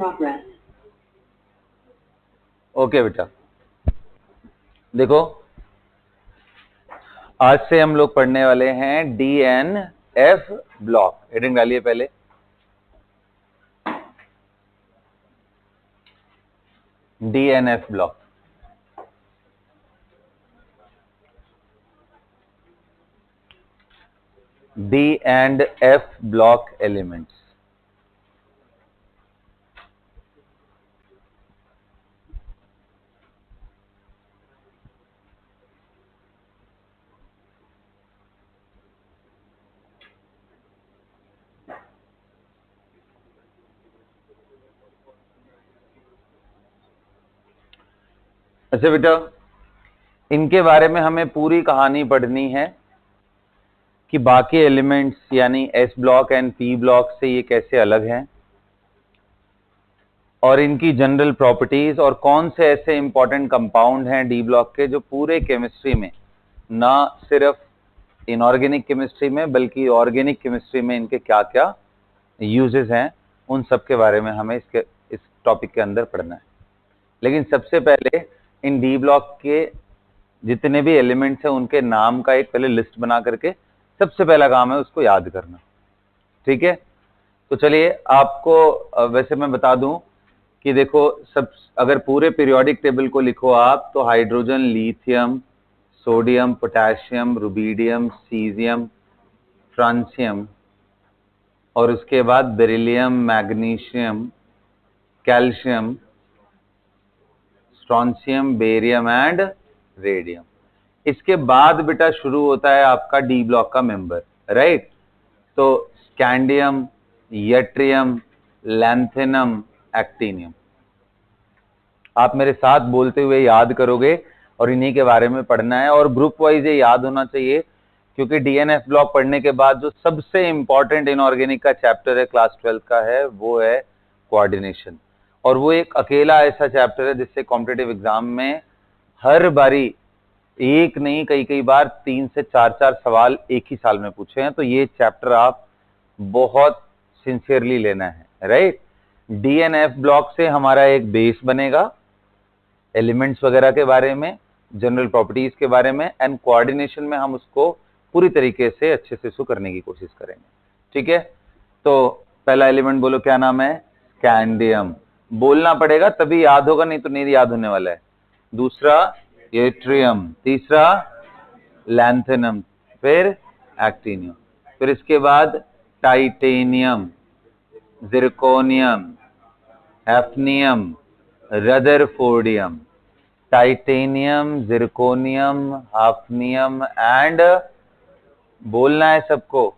Progress. Okay बेटा, देखो आज से हम लोग पढ़ने वाले हैं DNF ब्लॉक। हेडिंग डालिए पहले। DNF block. D and F block elements। अच्छा बेटा, इनके बारे में हमें पूरी कहानी पढ़नी है कि बाकी एलिमेंट्स यानी S block and P block से ये कैसे अलग हैं और इनकी जनरल प्रॉपर्टीज और कौन से ऐसे इंपॉर्टेंट कंपाउंड हैं D ब्लॉक के जो पूरे केमिस्ट्री में, ना सिर्फ इनऑर्गेनिक केमिस्ट्री में बल्कि ऑर्गेनिक केमिस्ट्री में इनके क्या क्या यूजेस हैं, उन सब के बारे में हमें इस टॉपिक के अंदर पढ़ना है। लेकिन सबसे पहले इन डी ब्लॉक के जितने भी एलिमेंट्स हैं उनके नाम का एक पहले लिस्ट बना करके सबसे पहला काम है उसको याद करना। ठीक है, तो चलिए आपको वैसे मैं बता दूं कि देखो, सब अगर पूरे पीरियोडिक टेबल को लिखो आप तो hydrogen, lithium, sodium, potassium, rubidium, caesium, francium और उसके बाद beryllium, magnesium, calcium, strontium, barium and radium. इसके बाद बेटा शुरू होता है आपका डी ब्लॉक का मेंबर, राइट। तो स्कैंडियम, यट्रियम, लैंथेनम, एक्टिनियम। आप मेरे साथ बोलते हुए याद करोगे और इन्हीं के बारे में पढ़ना है और ग्रुप वाइज ये याद होना चाहिए, क्योंकि डीएनएफ ब्लॉक पढ़ने के बाद जो सबसे इंपॉर्टेंट इनऑर्गेनिक का चैप्टर है क्लास 12 का है वो है कोऑर्डिनेशन। और वो एक अकेला ऐसा चैप्टर है जिससे कॉम्पिटिटिव एग्जाम में हर बारी एक नहीं कई कई बार 3 से 4 सवाल एक ही साल में पूछे हैं। तो ये चैप्टर आप बहुत सिंसियरली लेना है, राइट। डीएनएफ ब्लॉक से हमारा एक बेस बनेगा एलिमेंट्स वगैरह के बारे में, जनरल प्रॉपर्टीज के बारे में, एंड कोऑर्डिनेशन में हम उसको पूरी तरीके से अच्छे से इसको करने की कोशिश करेंगे। ठीक है, तो पहला एलिमेंट बोलो, क्या नाम है? स्कैंडियम। बोलना पड़ेगा तभी याद होगा, नहीं तो नहीं याद होने वाला है। दूसरा एट्रियम, तीसरा लैंथेनम, फिर एक्टिनियम, फिर इसके बाद titanium, zirconium, hafnium, rutherfordium. Titanium, zirconium, hafnium and, बोलना है सबको,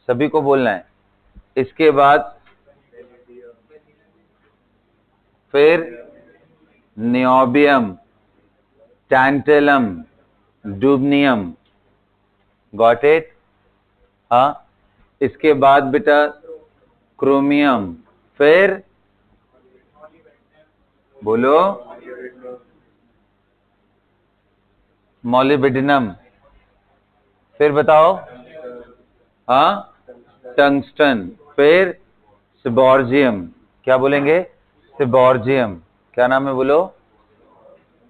सभी को बोलना है। इसके बाद फिर नियोबियम, टैंटलम, डुबनियम। Got it? हाँ। इसके बाद बेटा क्रोमियम, फिर बोलो मॉलिब्डेनम, फिर बताओ, हाँ टंगस्टन, फिर सिबॉर्जियम। क्या बोलेंगे? सिबॉर्जियम। क्या नाम है बोलो?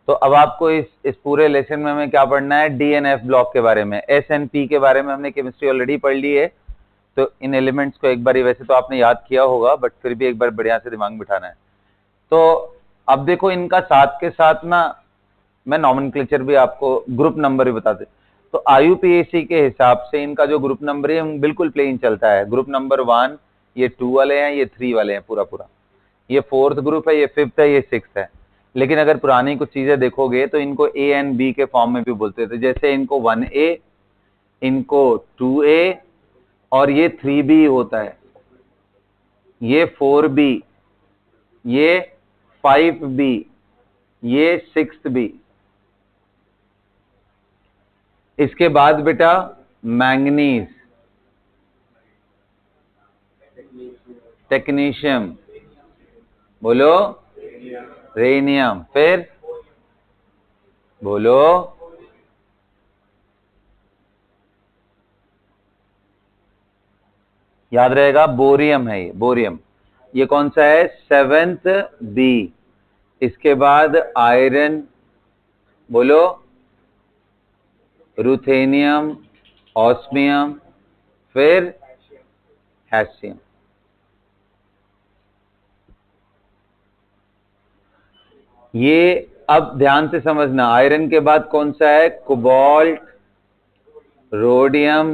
तो अब आपको इस पूरे लेसन में हमें क्या पढ़ना है? डीएनएफ ब्लॉक के बारे में। एस एंड पी के बारे में हमने केमिस्ट्री ऑलरेडी पढ़ ली है, तो इन एलिमेंट्स को एक बार, वैसे तो आपने याद किया होगा बट फिर भी एक बार बढ़िया से दिमाग में बिठाना है। तो अब देखो, इनका साथ के साथ ना मैं नॉमेनक्लेचर भी आपको, ग्रुप नंबर भी बता दे। तो आईयूपीएसी के हिसाब से इनका जो ग्रुप नंबर है बिल्कुल प्लेन चलता है। ग्रुप नंबर 1, ये 2 वाले हैं, ये 3 वाले हैं पूरा पूरा, ये 4th ग्रुप है, ये 5th है, ये 6th है। लेकिन अगर पुरानी कुछ चीजें देखोगे तो इनको ए एंड बी के फॉर्म में भी बोलते थे, जैसे इनको 1A, इनको 2A और ये 3B होता है, ये 4B, ये 5B, ये 6B। इसके बाद बेटा मैंगनीज, टेक्नीशियम, बोलो रेनियम, फिर बोलो याद रहेगा बोरियम है, ये बोरियम। ये कौन सा है? 7th B. इसके बाद आयरन, बोलो, रुथेनियम, ऑस्मियम, फिर हैशियम। ये अब ध्यान से समझना, आयरन के बाद कौन सा है? Cobalt, rhodium,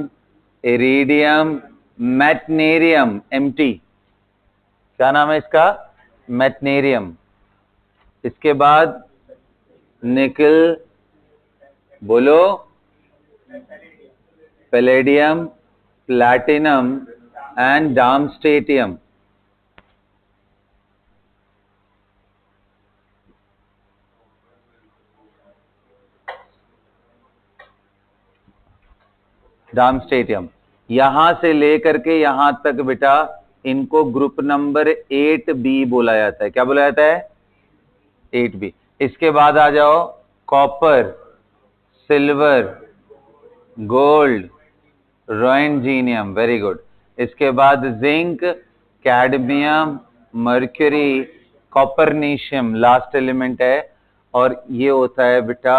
iridium, meitnerium, MT. क्या नाम है इसका? मैटनेरियम। इसके बाद निकल, बोलो, palladium, platinum and darmstadtium. Darmstadtium. यहां से लेकर के यहां तक बेटा इनको ग्रुप नंबर 8B बोला जाता है। क्या बोला जाता है? 8B। इसके बाद आ जाओ, copper, silver, gold, roentgenium, very good. इसके बाद zinc, cadmium, mercury, copernicium last element है। और ये होता है बेटा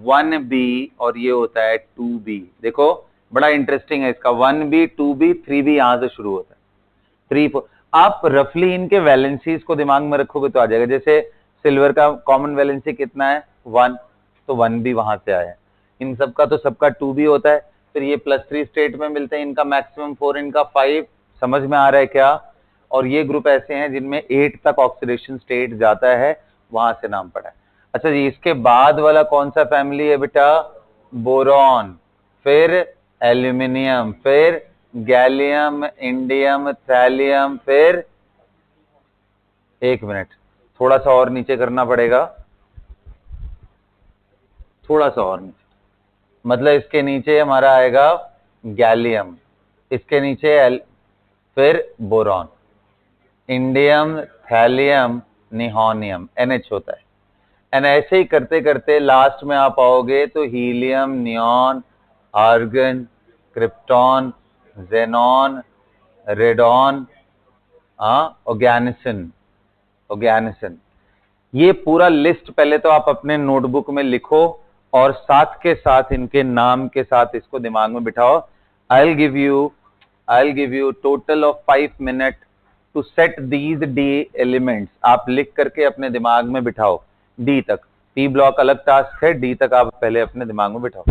1B और ये होता है 2B। देखो बड़ा इंटरेस्टिंग है इसका, 1B 2B 3B यहां से शुरू होता है। 3 आप रफली इनके वैलेंसीज को दिमाग में रखोगे तो आ जाएगा। जैसे सिल्वर का कॉमन वैलेंसी कितना है? 1, तो 1B वहां से आया है। इन सबका तो सबका 2B होता है। फिर ये +3 स्टेट में मिलते हैं, इनका मैक्सिमम 4, इनका 5। समझ में आ रहा है क्या? और ये ग्रुप ऐसे हैं जिनमें 8 तक ऑक्सीडेशन स्टेट जाता है, वहां से नाम पड़ा है। अच्छा जी, इसके बाद वाला कौन सा फैमिली है बेटा? बोरॉन, फिर एल्यूमिनियम, फिर गैलियम, इंडियम, थैलियम, फिर, एक मिनट, थोड़ा सा और नीचे करना पड़ेगा, थोड़ा सा और नीचे, मतलब इसके नीचे हमारा आएगा गैलियम, इसके नीचे फिर बोरॉन, इंडियम, थैलियम, निहोनियम, NH होता है। एंड ऐसे ही करते करते लास्ट में आप आओगे तो helium, neon, argon, krypton, xenon, radon, oganesson, oganesson. ये पूरा लिस्ट पहले तो आप अपने नोटबुक में लिखो और साथ के साथ इनके नाम के साथ इसको दिमाग में बिठाओ। I will give you total of 5 minute to set these D elements. आप लिख करके अपने दिमाग में बिठाओ डी तक। पी ब्लॉक अलग टास्क है, डी तक आप पहले अपने दिमाग में बिठाओ।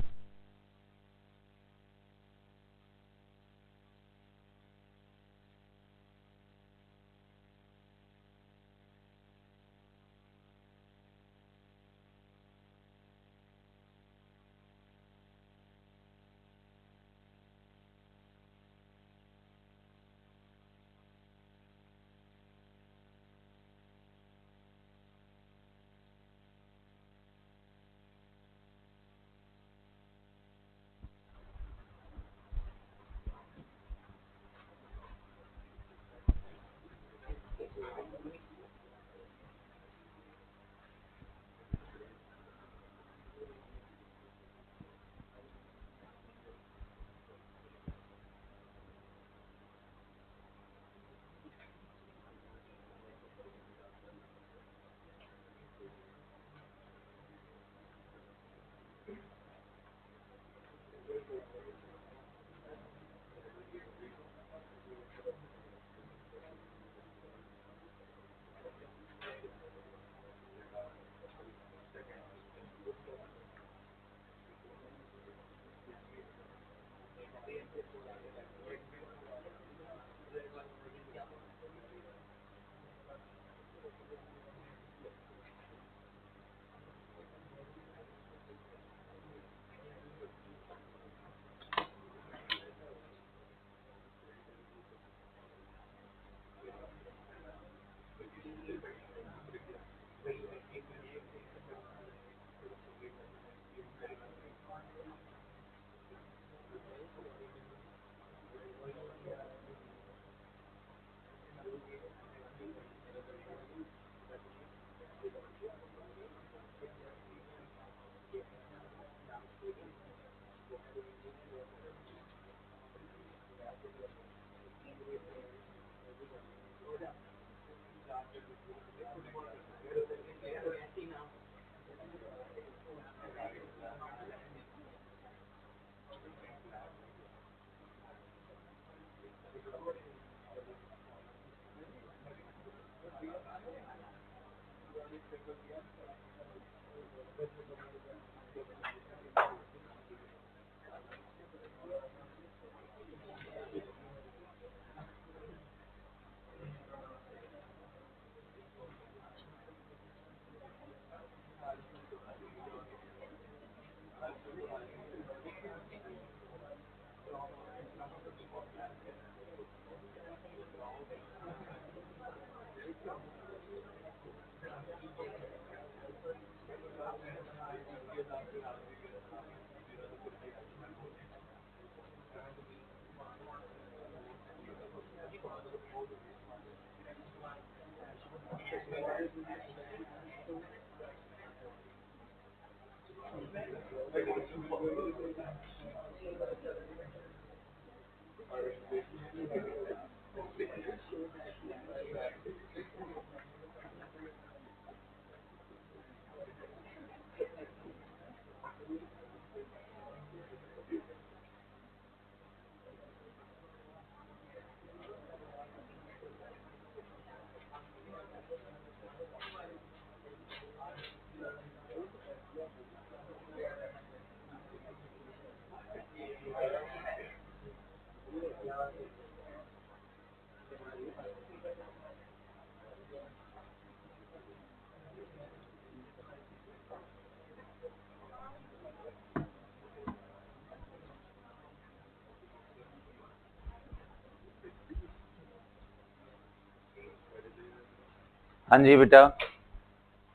हाँ जी बेटा,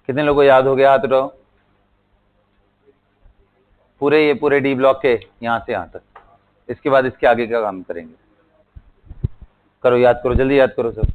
कितने लोगों को याद हो गया? हाथ उठाओ। पूरे ये पूरे डी ब्लॉक के यहाँ से यहाँ तक। इसके बाद इसके आगे का काम करेंगे। करो, याद करो, जल्दी याद करो सब।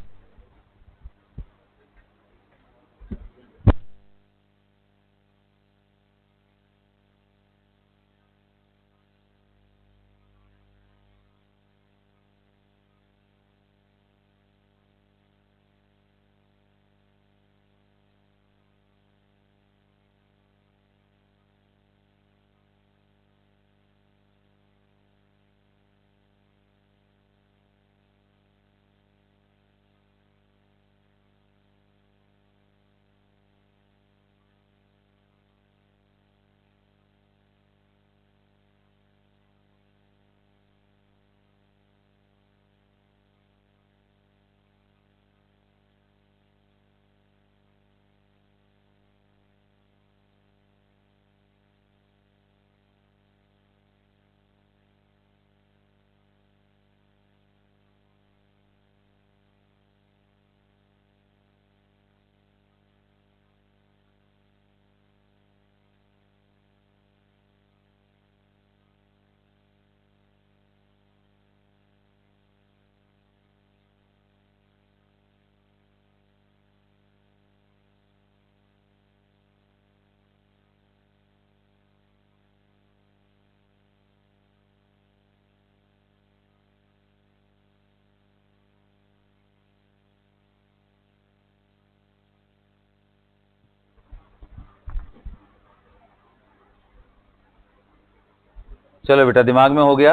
चलो बेटा, दिमाग में हो गया?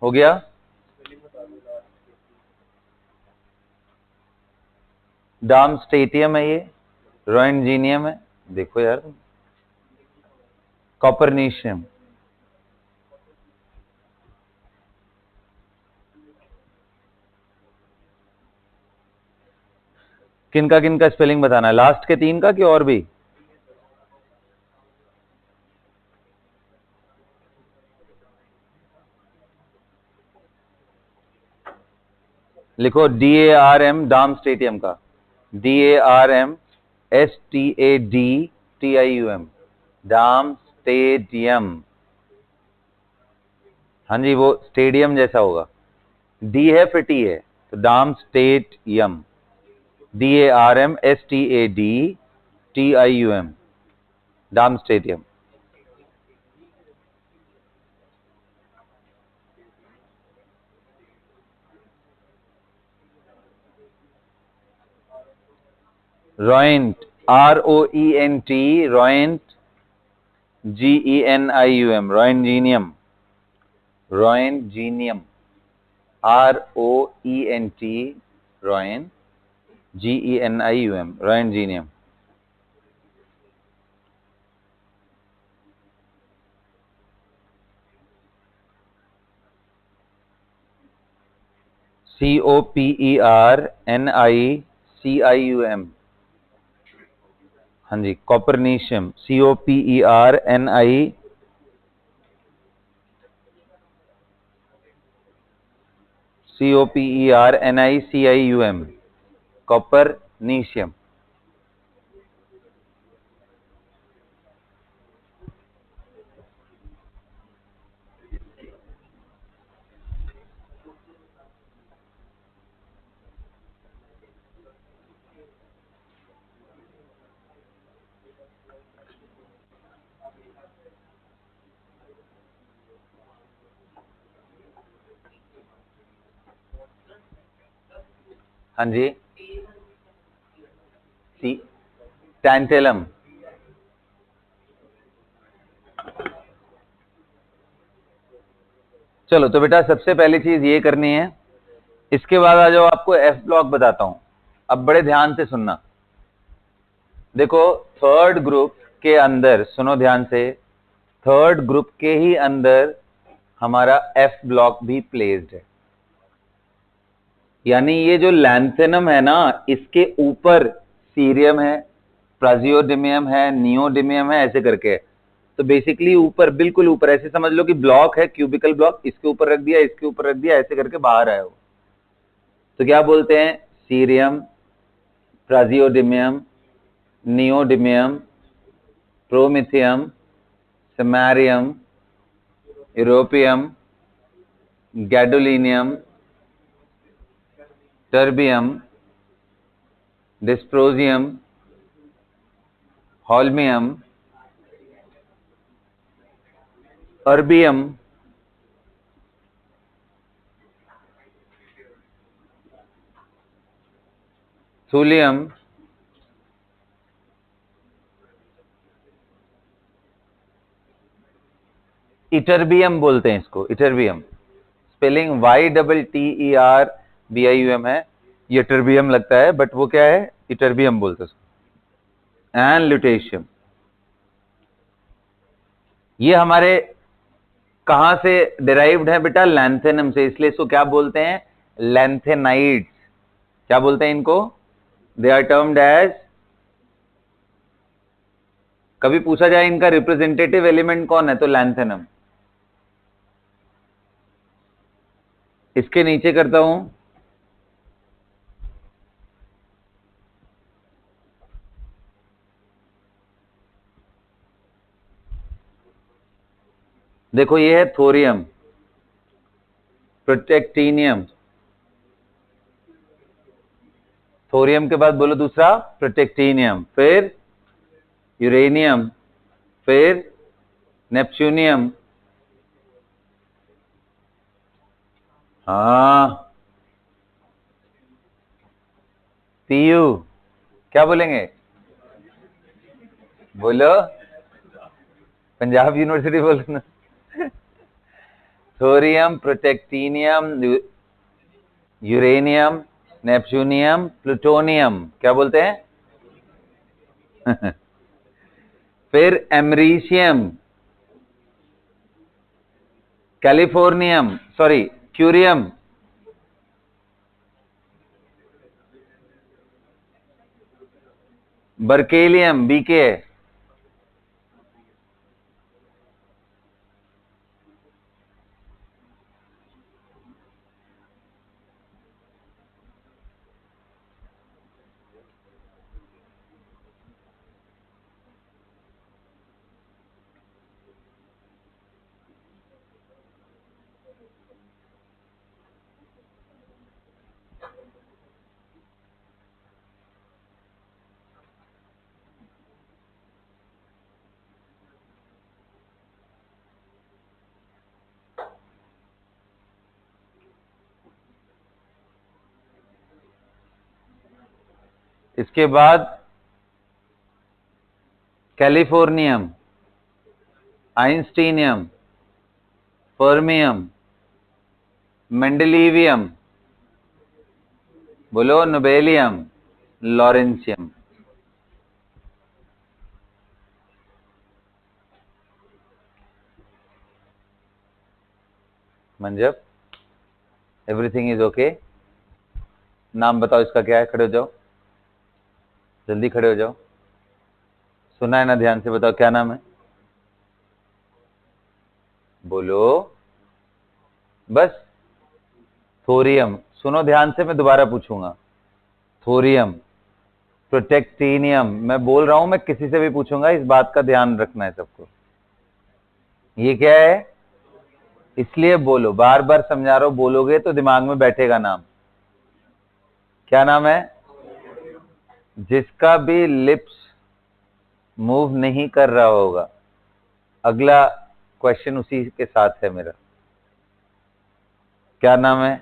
हो गया? डार्म स्टेटियम है, ये रोएंजीनियम है। देखो यार, कॉपरनीशियम। किनका स्पेलिंग बताना है? लास्ट के 3 का कि और भी? लिखो DARM, डार्म स्टेटियम का। DARM STADTIUM, darmstadtium. हाँ जी, वो स्टेडियम जैसा होगा। डी है फिर टी है, तो darmstadtium. DARM STADTIUM, darmstadtium. Roent, ROENT, roent, GENIUM, roentgenium. Roentgenium, ROENT, roen GENIUM, Roentgenium. COPERNICIUM. हाँ जी, कॉपरनीशियम, COPERNICIUM, कॉपरनीशियम. हाँ जी, टैंटेलम. चलो तो बेटा सबसे पहली चीज ये करनी है. इसके बाद आ जाओ, आपको एफ ब्लॉक बताता हूं. अब बड़े ध्यान से सुनना. देखो, थर्ड ग्रुप के अंदर, सुनो ध्यान से, थर्ड ग्रुप के ही अंदर हमारा एफ ब्लॉक भी प्लेस्ड है. यानी ये जो लैंथेनम है ना, इसके ऊपर सीरियम है, प्राजियोडिमियम है, नियोडिमियम है, ऐसे करके. तो बेसिकली ऊपर, बिल्कुल ऊपर, ऐसे समझ लो कि ब्लॉक है, क्यूबिकल ब्लॉक, इसके ऊपर रख दिया, इसके ऊपर रख दिया, ऐसे करके बाहर आया हो. तो क्या बोलते हैं? Cerium, praseodymium, neodymium, promethium, samarium, europium, gadolinium, terbium, dysprosium, holmium, erbium, thulium, ytterbium बोलते हैं इसको, इटरबियम. स्पेलिंग YTTERBIUM है. ये टर्बियम लगता है, बट वो क्या है? इटरबियम बोलते हैं उसको. And lutetium. ये हमारे कहां से डिराइव्ड है बेटा? लैंथेनम से. इसलिए इसको क्या बोलते हैं? लैंथेनाइड्स. क्या बोलते हैं इनको? दे आर टर्म्ड एज, कभी पूछा जाए इनका रिप्रेजेंटेटिव एलिमेंट कौन है, तो लैंथेनम. इसके नीचे करता हूं. देखो, ये है थोरियम, प्रोटेक्टिनियम. थोरियम के बाद बोलो दूसरा, प्रोटेक्टिनियम. फिर यूरेनियम, फिर नेपच्यूनियम. हाँ, पीयू. क्या बोलेंगे? बोलो, पंजाब यूनिवर्सिटी बोलो ना. Thorium, protactinium, uranium, neptunium, plutonium. क्या बोलते हैं? फिर americium, californium, sorry, curium, berkelium, BK. इसके बाद कैलिफोर्नियम, आइंस्टीनियम, फर्मियम, मेंडेलिवियम, बोलो नोबेलियम, लॉरेंशियम। मंजब, एवरीथिंग इज ओके? नाम बताओ इसका क्या है? खड़े हो जाओ, जल्दी खड़े हो जाओ। सुना है ना? ध्यान से बताओ क्या नाम है? बोलो बस। थोरियम। सुनो ध्यान से, मैं दोबारा पूछूंगा। Thorium, protactinium. मैं बोल रहा हूं, मैं किसी से भी पूछूंगा, इस बात का ध्यान रखना है सबको। ये क्या है? इसलिए बोलो, बार बार समझा रहा हूं, बोलोगे तो दिमाग में बैठेगा नाम। क्या नाम है? जिसका भी लिप्स मूव नहीं कर रहा होगा, अगला क्वेश्चन उसी के साथ है मेरा। क्या नाम है?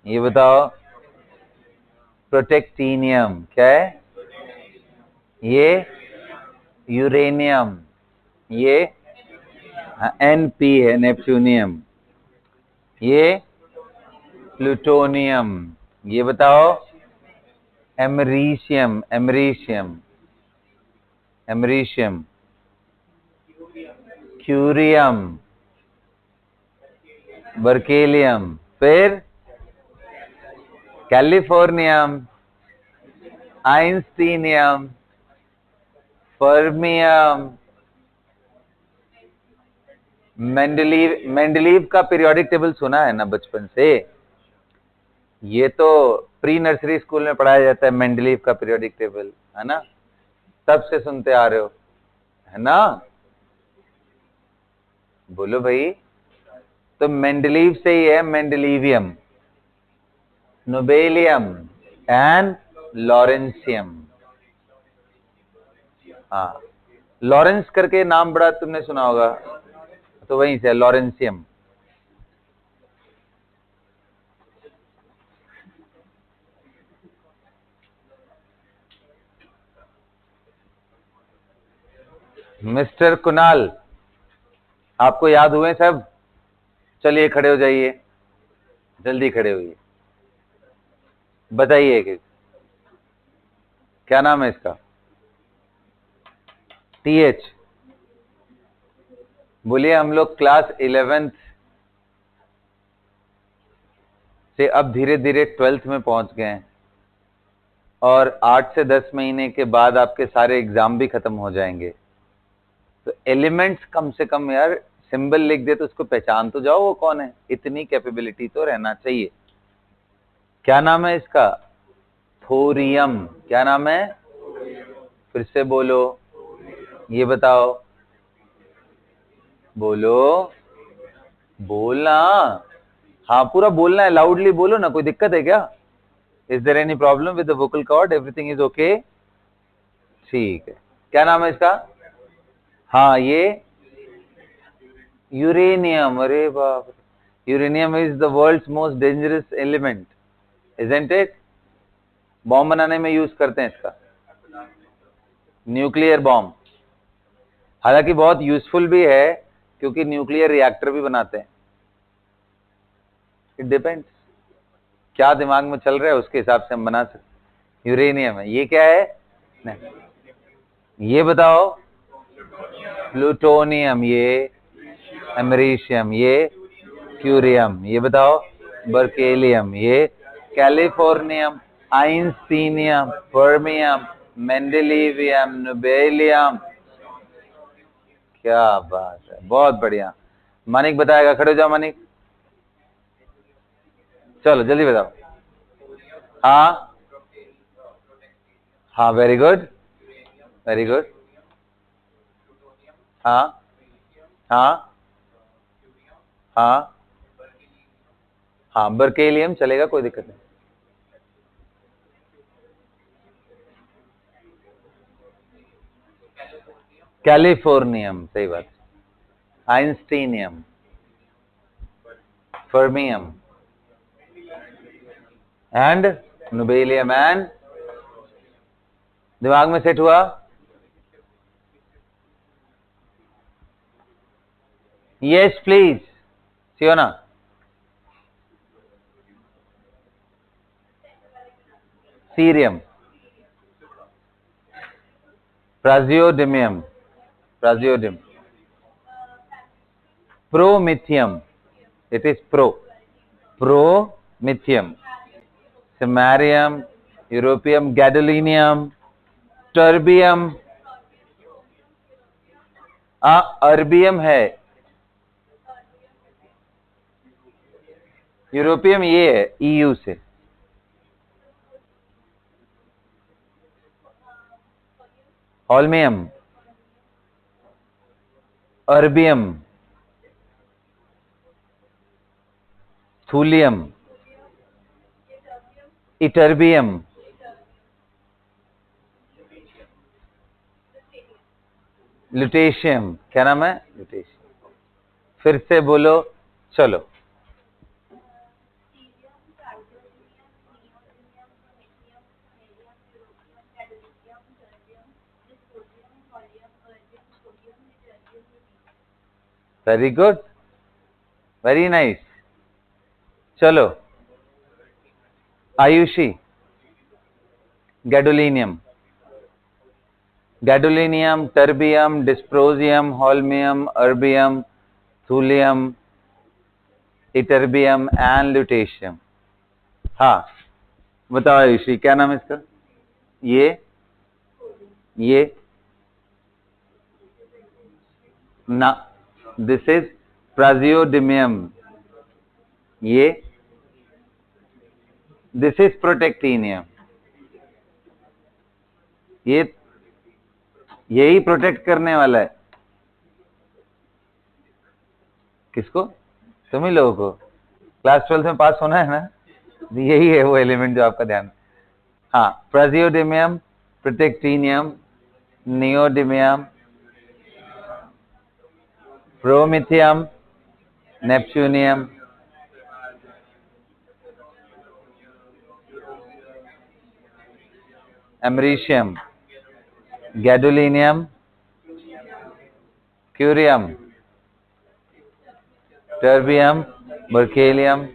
ये बताओ। प्रोटेक्टिनियम। क्या है? ये यूरेनियम। ये एनपी है, नेपच्यूनियम। ये प्लूटोनियम। ये बताओ। Americium. Americium. Americium. Curium. Berkelium. फिर californium. Einsteinium. Fermium. Mendeleev. Mendeleev का पीरियोडिक टेबल सुना है ना बचपन से? ये तो प्री नर्सरी स्कूल में पढ़ाया जाता है, मेंडलीव का पीरियोडिक टेबल, है ना? तब से सुनते आ रहे हो, है ना? बोलो भाई। तो मेंडलीव से ही है, मेंडलीवियम, नोबेलियम एंड लॉरेंशियम। हाँ, लॉरेंस करके नाम बड़ा तुमने सुना होगा, तो वहीं से लॉरेंशियम। मिस्टर कुणाल, आपको याद हुए सब? चलिए खड़े हो जाइए, जल्दी खड़े होइए, बताइए कि क्या नाम है इसका? टीएच। बोलिए। हम लोग क्लास 11th से अब धीरे धीरे 12th में पहुंच गए हैं, और 8 से 10 महीने के बाद आपके सारे एग्जाम भी खत्म हो जाएंगे। तो एलिमेंट्स कम से कम यार, सिंबल लिख दे तो उसको पहचान तो जाओ वो कौन है, इतनी कैपेबिलिटी तो रहना चाहिए। क्या नाम है इसका? थोरियम। क्या नाम है? फिर से बोलो। ये बताओ। बोलो, बोलना। हाँ, पूरा बोलना है, लाउडली बोलो ना। कोई दिक्कत है क्या? Is there any problem with the vocal cord? Everything is okay? ठीक है। क्या नाम है इसका? हाँ, ये यूरेनियम। अरे बाप, uranium is the world's most dangerous element, isn't it? Bomb बनाने में यूज करते हैं इसका, न्यूक्लियर बॉम्ब। हालांकि बहुत यूजफुल भी है, क्योंकि न्यूक्लियर रिएक्टर भी बनाते हैं। इट डिपेंड्स क्या दिमाग में चल रहा है, उसके हिसाब से हम बना सकते। यूरेनियम है। ये क्या है? नहीं। ये बताओ। प्लूटोनियम। ये अमेरिशियम। ये क्यूरियम। ये बताओ। बर्केलियम। ये कैलिफोर्नियम, आइंस्टीनियम, फर्मियम, मेंडेलिवियम, नोबेलियम। क्या बात है, बहुत बढ़िया। मानिक बताएगा, खड़े हो जाओ मानिक। चलो जल्दी बताओ। हाँ हाँ, वेरी गुड, वेरी गुड। हाँ हाँ हाँ हाँ, बर्केलियम चलेगा, कोई दिक्कत नहीं। कैलिफोर्नियम, सही बात। Einsteinium, fermium and nobelium and. दिमाग में सेट हुआ? Yes please, Siyona. Cerium, praseodymium, praseodymium, promethium, it is promethium, samarium, europium, gadolinium, terbium, erbium है, यूरोपियम ये है ईयू से, holmium, erbium, thulium, ytterbium, lutetium, क्या नाम है? लुटेशियम। फिर से बोलो, चलो। Very good, very nice. चलो, Ayushi, gadolinium, gadolinium, terbium, dysprosium, holmium, erbium, thulium, ytterbium and lutetium. हाँ बताओ आयुषी, क्या नाम है इसका? ये ना, दिस इज प्राजियोडिमियम, ये दिस इज प्रोटेक्टिनियम, ये यही प्रोटेक्ट करने वाला है किसको? तुम ही लोगों को। क्लास 12 में पास होना है ना, यही है वो एलिमेंट जो आपका ध्यान। हाँ, praseodymium, protactinium, neodymium, promethium, neptunium, americium, gadolinium, curium, terbium, berkelium,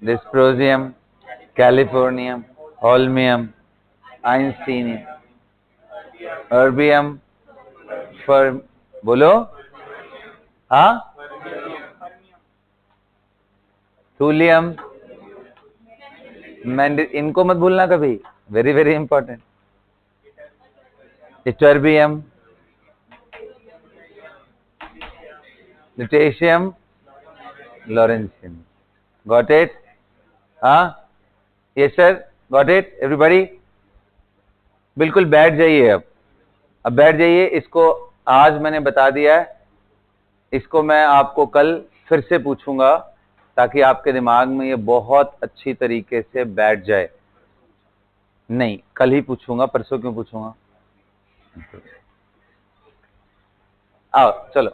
dysprosium, californium, holmium, einsteinium, erbium, बोलो, हाँ, थूलियम, इनको मत भूलना कभी, very very important, ytterbium, lutetium, lawrencium. Got it? हाँ, yes sir, got it everybody? बिल्कुल बैठ जाइए, अब बैठ जाइए। इसको आज मैंने बता दिया है, इसको मैं आपको कल फिर से पूछूंगा ताकि आपके दिमाग में ये बहुत अच्छी तरीके से बैठ जाए। नहीं, कल ही पूछूंगा, परसों क्यों पूछूंगा? आओ चलो।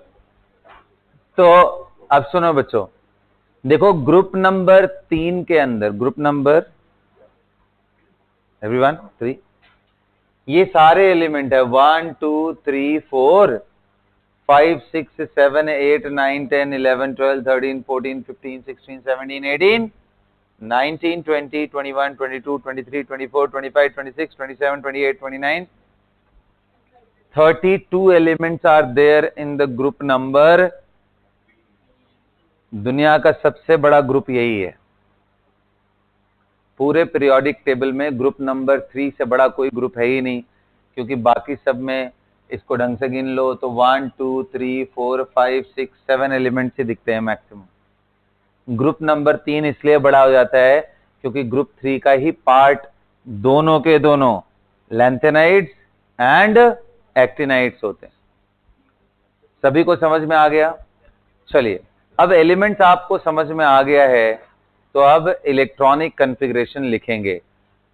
तो अब सुनो बच्चों, देखो ग्रुप नंबर 3 के अंदर, ग्रुप नंबर एवरीवन 3, ये सारे एलिमेंट है 1 2 3 4 5 6 7 8 9 10 11 12 13 14 15 16 17 18 19 20 21 22 23 24 25 26 27 28 29 32 elements are there in the group number। दुनिया का सबसे बड़ा ग्रुप यही है, पूरे पीरियोडिक टेबल में ग्रुप नंबर 3 से बड़ा कोई ग्रुप है ही नहीं, क्योंकि बाकी सब में इसको ढंग से गिन लो तो 1 2 3 4 5 6 7 एलिमेंट्स ही दिखते हैं मैक्सिमम। ग्रुप नंबर 3 इसलिए बड़ा हो जाता है क्योंकि ग्रुप 3 का ही पार्ट दोनों के दोनों लैंथेनाइड्स एंड एक्टिनाइड्स होते हैं। सभी को समझ में आ गया? चलिए, अब एलिमेंट्स आपको समझ में आ गया है, तो अब इलेक्ट्रॉनिक कॉन्फ़िगरेशन लिखेंगे।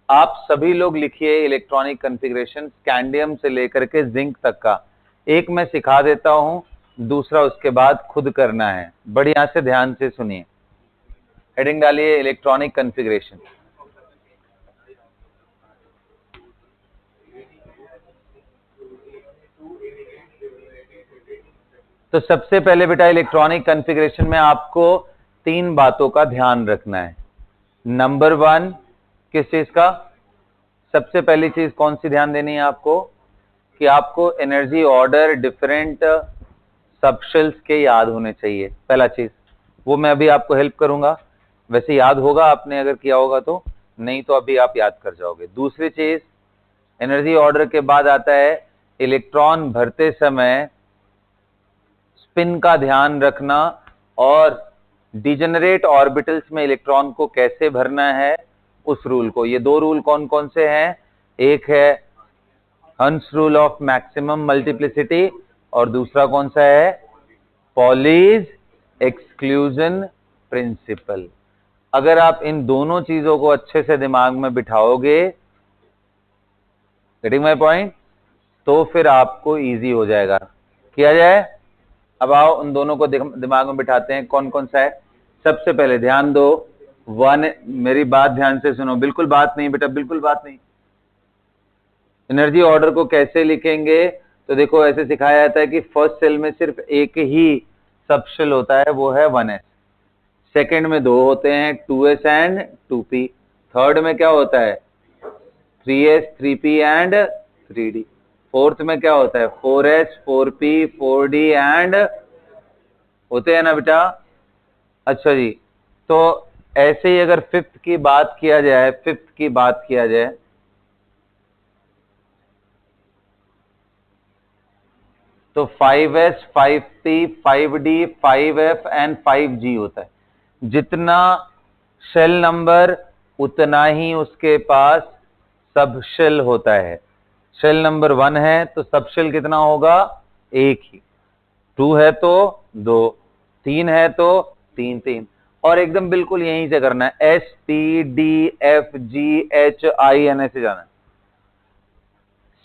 आप सभी लोग लिखिए इलेक्ट्रॉनिक कॉन्फ़िगरेशन, स्कैंडियम से लेकर के जिंक तक का। एक मैं सिखा देता हूं, दूसरा उसके बाद खुद करना है। बढ़िया से ध्यान से सुनिए। हेडिंग डालिए इलेक्ट्रॉनिक कॉन्फ़िगरेशन। तो सबसे पहले बेटा इलेक्ट्रॉनिक कॉन्फ़िगरेशन में आपको 3 बातों का ध्यान रखना है। नंबर 1 किस चीज का? सबसे पहली चीज कौन सी ध्यान देनी है आपको, कि आपको एनर्जी ऑर्डर डिफरेंट सबशेल्स के याद होने चाहिए। पहला चीज वो मैं अभी आपको हेल्प करूंगा, वैसे याद होगा आपने अगर किया होगा तो, नहीं तो अभी आप याद कर जाओगे। दूसरी चीज, एनर्जी ऑर्डर के बाद आता है इलेक्ट्रॉन भरते समय स्पिन का ध्यान रखना और डिजेनरेट ऑर्बिटल्स में इलेक्ट्रॉन को कैसे भरना है उस रूल को। ये दो रूल कौन कौन से हैं, एक है हंस रूल ऑफ मैक्सिमम मल्टीप्लिसिटी और दूसरा कौन सा है, पॉलीज एक्सक्लूजन प्रिंसिपल। अगर आप इन दोनों चीजों को अच्छे से दिमाग में बिठाओगे, गेटिंग माय पॉइंट, तो फिर आपको इजी हो जाएगा। किया जाए, अब आओ उन दोनों को दिमाग में बिठाते हैं, कौन कौन सा है। सबसे पहले ध्यान दो, वन, मेरी बात ध्यान से सुनो, बिल्कुल बात नहीं बेटा, बिल्कुल बात नहीं। एनर्जी ऑर्डर को कैसे लिखेंगे, तो देखो ऐसे सिखाया जाता है कि फर्स्ट सेल में सिर्फ एक ही सबशेल होता है, वो है 1s। सेकंड में दो होते हैं, 2s एंड 2p। थर्ड में क्या होता है, 3s 3p and 3d। Fourth में क्या होता है, 4s 4p 4d एंड, होते हैं ना बेटा। अच्छा जी, तो ऐसे ही अगर फिफ्थ की बात किया जाए, फिफ्थ की बात किया जाए, तो 5s 5p 5d 5f and 5g होता है। जितना शेल नंबर उतना ही उसके पास सब शेल होता है। शेल नंबर 1 है तो सब शेल कितना होगा, एक ही। 2 है तो 2, 3 है तो 3 3, और एकदम बिल्कुल यहीं से करना है, S T D F G H I N ऐसे जाना है।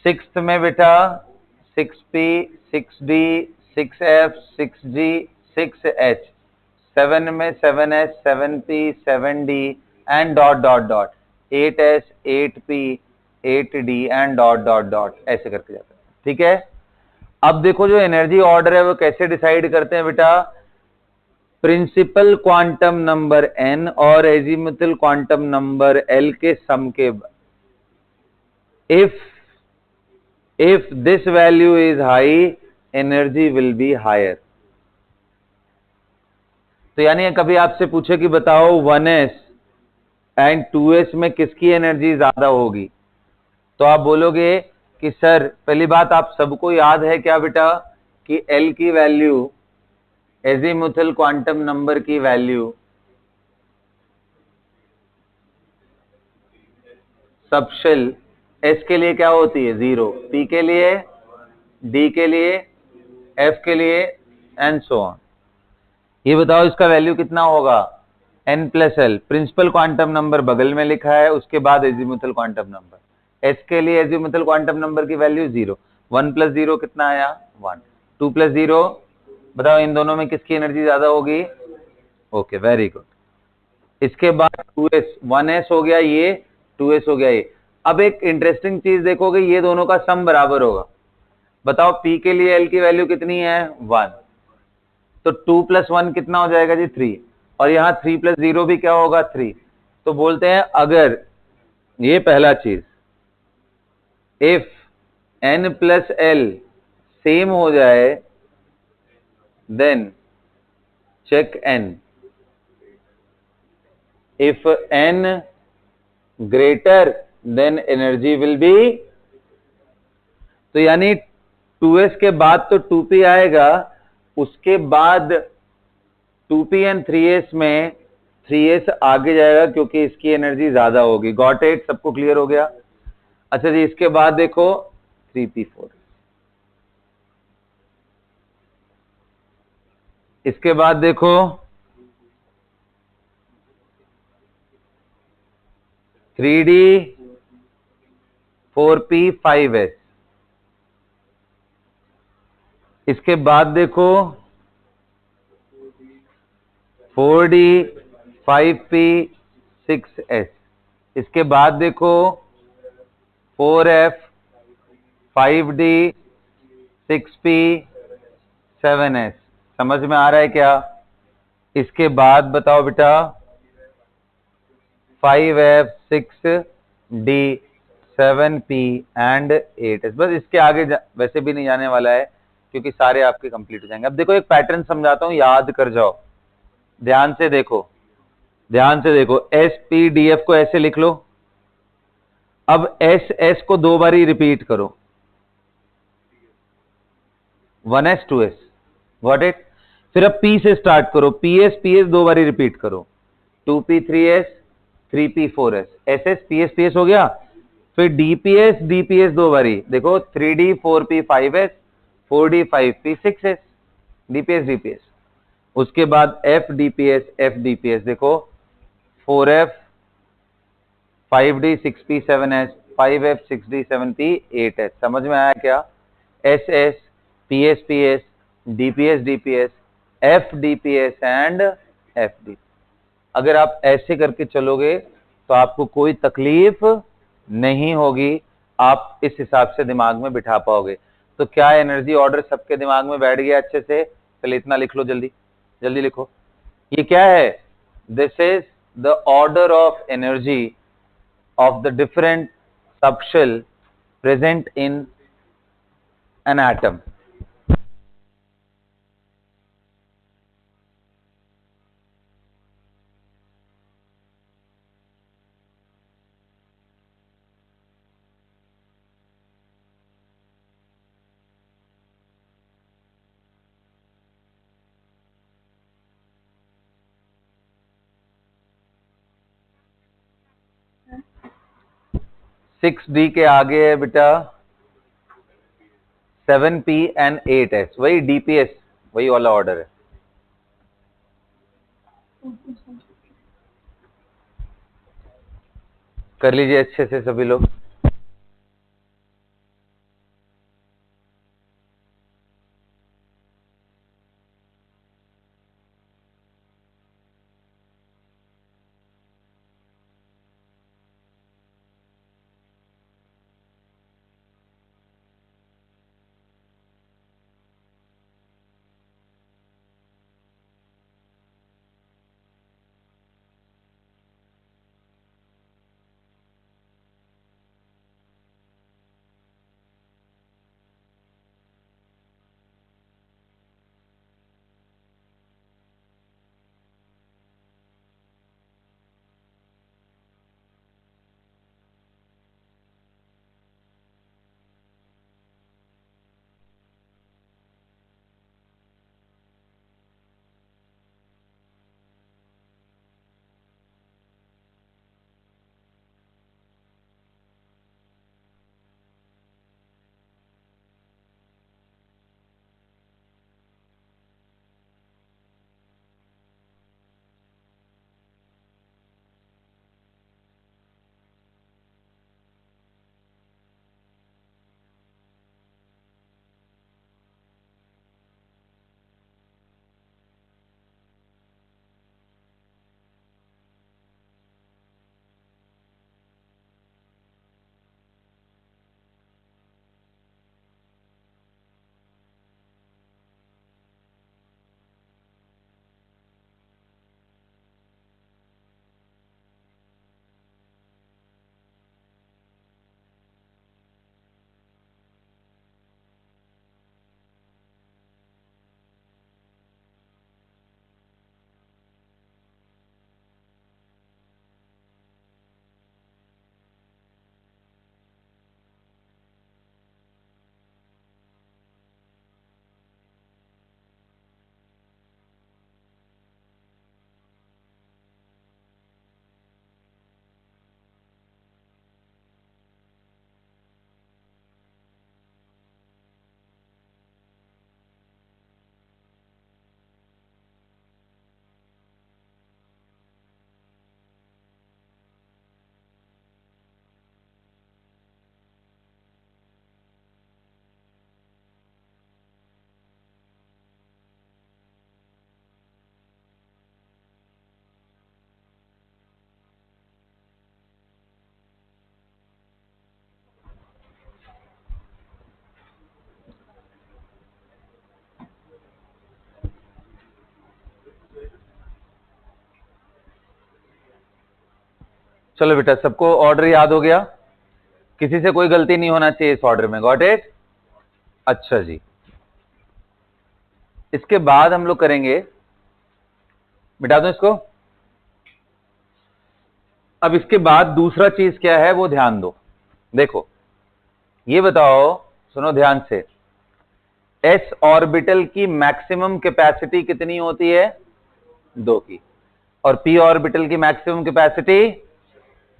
सिक्स्थ में बेटा 6p 6d 6f 6g 6h। 7 में 7s 7p 7d and dot dot dot, 8s 8p 8d and dot dot dot, ऐसे करके जाता है। ठीक है, अब देखो जो एनर्जी ऑर्डर है वो कैसे डिसाइड करते हैं बेटा, प्रिंसिपल क्वांटम नंबर n और एजीमुथल क्वांटम नंबर l के सम के, if this value is high energy will be higher। तो यानी कभी आपसे पूछे कि बताओ 1s एंड 2s में किसकी एनर्जी ज्यादा होगी, तो आप बोलोगे कि सर पहली बात आप सबको याद है क्या बेटा, कि L की वैल्यू, एजीमुथल क्वांटम नंबर की वैल्यू सबशेल S के लिए क्या होती है 0, P के लिए, D के लिए, F के लिए एंड सो ऑन। ये बताओ इसका वैल्यू कितना होगा, n plus L. Principal quantum number बगल में लिखा है, उसके बाद एजीमुथल क्वांटम नंबर। S के लिए एजीमुथल क्वांटम नंबर की वैल्यू 0, 1 प्लस 0 कितना आया 1, 2 प्लस 0, बताओ इन दोनों में किसकी एनर्जी ज्यादा होगी, ओके वेरी गुड। इसके बाद 2s, 1s हो गया ये, 2s हो गया ये। अब एक इंटरेस्टिंग चीज देखोगे, ये दोनों का सम बराबर होगा। बताओ P के लिए L की वैल्यू कितनी है 1, तो 2 प्लस 1 कितना हो जाएगा जी 3, और यहां 3 प्लस 0 भी क्या होगा 3। तो बोलते हैं अगर, ये पहला चीज, if n plus L same हो जाए then check n, if n greater then energy will be, तो यानी 2s के बाद तो 2p आएगा, उसके बाद 2p एंड 3s में 3s आगे जाएगा क्योंकि इसकी एनर्जी ज्यादा होगी। गॉट इट, सबको क्लियर हो गया। अच्छा जी, इसके बाद देखो 3p4, इसके बाद देखो 3d 4p 5s, इसके बाद देखो 4d 5p 6s, इसके बाद देखो 4f 5d 6p 7s। समझ में आ रहा है क्या? इसके बाद बताओ बेटा 5f 6d 7p and 8s। बस इसके आगे वैसे भी नहीं जाने वाला है क्योंकि सारे आपके कंप्लीट हो जाएंगे। अब देखो एक पैटर्न समझाता हूं, याद कर जाओ, ध्यान से देखो, ध्यान से देखो। SPDF को ऐसे लिख लो। अब SS को 2 बारी रिपीट करो, 1s 2s, गॉट इट। फिर अब P से स्टार्ट करो, PS 2 बारी रिपीट करो, 2p 3s 3p 4s, SS PS PS हो गया। फिर DPS 2 बारी, देखो 3D 4p 5s 4D 5p 6s, DPS। उसके बाद FDPS देखो 4f 5D 6p 7s 5f 6D 7p 8s। समझ में आया क्या? SS PS DPS FDPS and FD। अगर आप ऐसे करके चलोगे तो आपको कोई तकलीफ नहीं होगी, आप इस हिसाब से दिमाग में बिठा पाओगे। तो क्या एनर्जी ऑर्डर सबके दिमाग में बैठ गया अच्छे से? चलिए इतना लिख लो, जल्दी जल्दी लिखो। ये क्या है? This is the order of energy of the different subshell present in an atom। 6D के आगे है बेटा 7p एंड 8s, वही DPS, वही वाला ऑर्डर है। कर लीजिए अच्छे से सभी लोग। चलो बेटा, सबको ऑर्डर याद हो गया? किसी से कोई गलती नहीं होना चाहिए इस ऑर्डर में, गॉट इट। अच्छा जी, इसके बाद हम लोग करेंगे, मिटा दो इसको। अब इसके बाद दूसरा चीज क्या है वो ध्यान दो। देखो ये बताओ, सुनो ध्यान से, एस ऑर्बिटल की मैक्सिमम कैपेसिटी कितनी होती है? 2 की। और पी ऑर्बिटल की मैक्सिमम कैपेसिटी,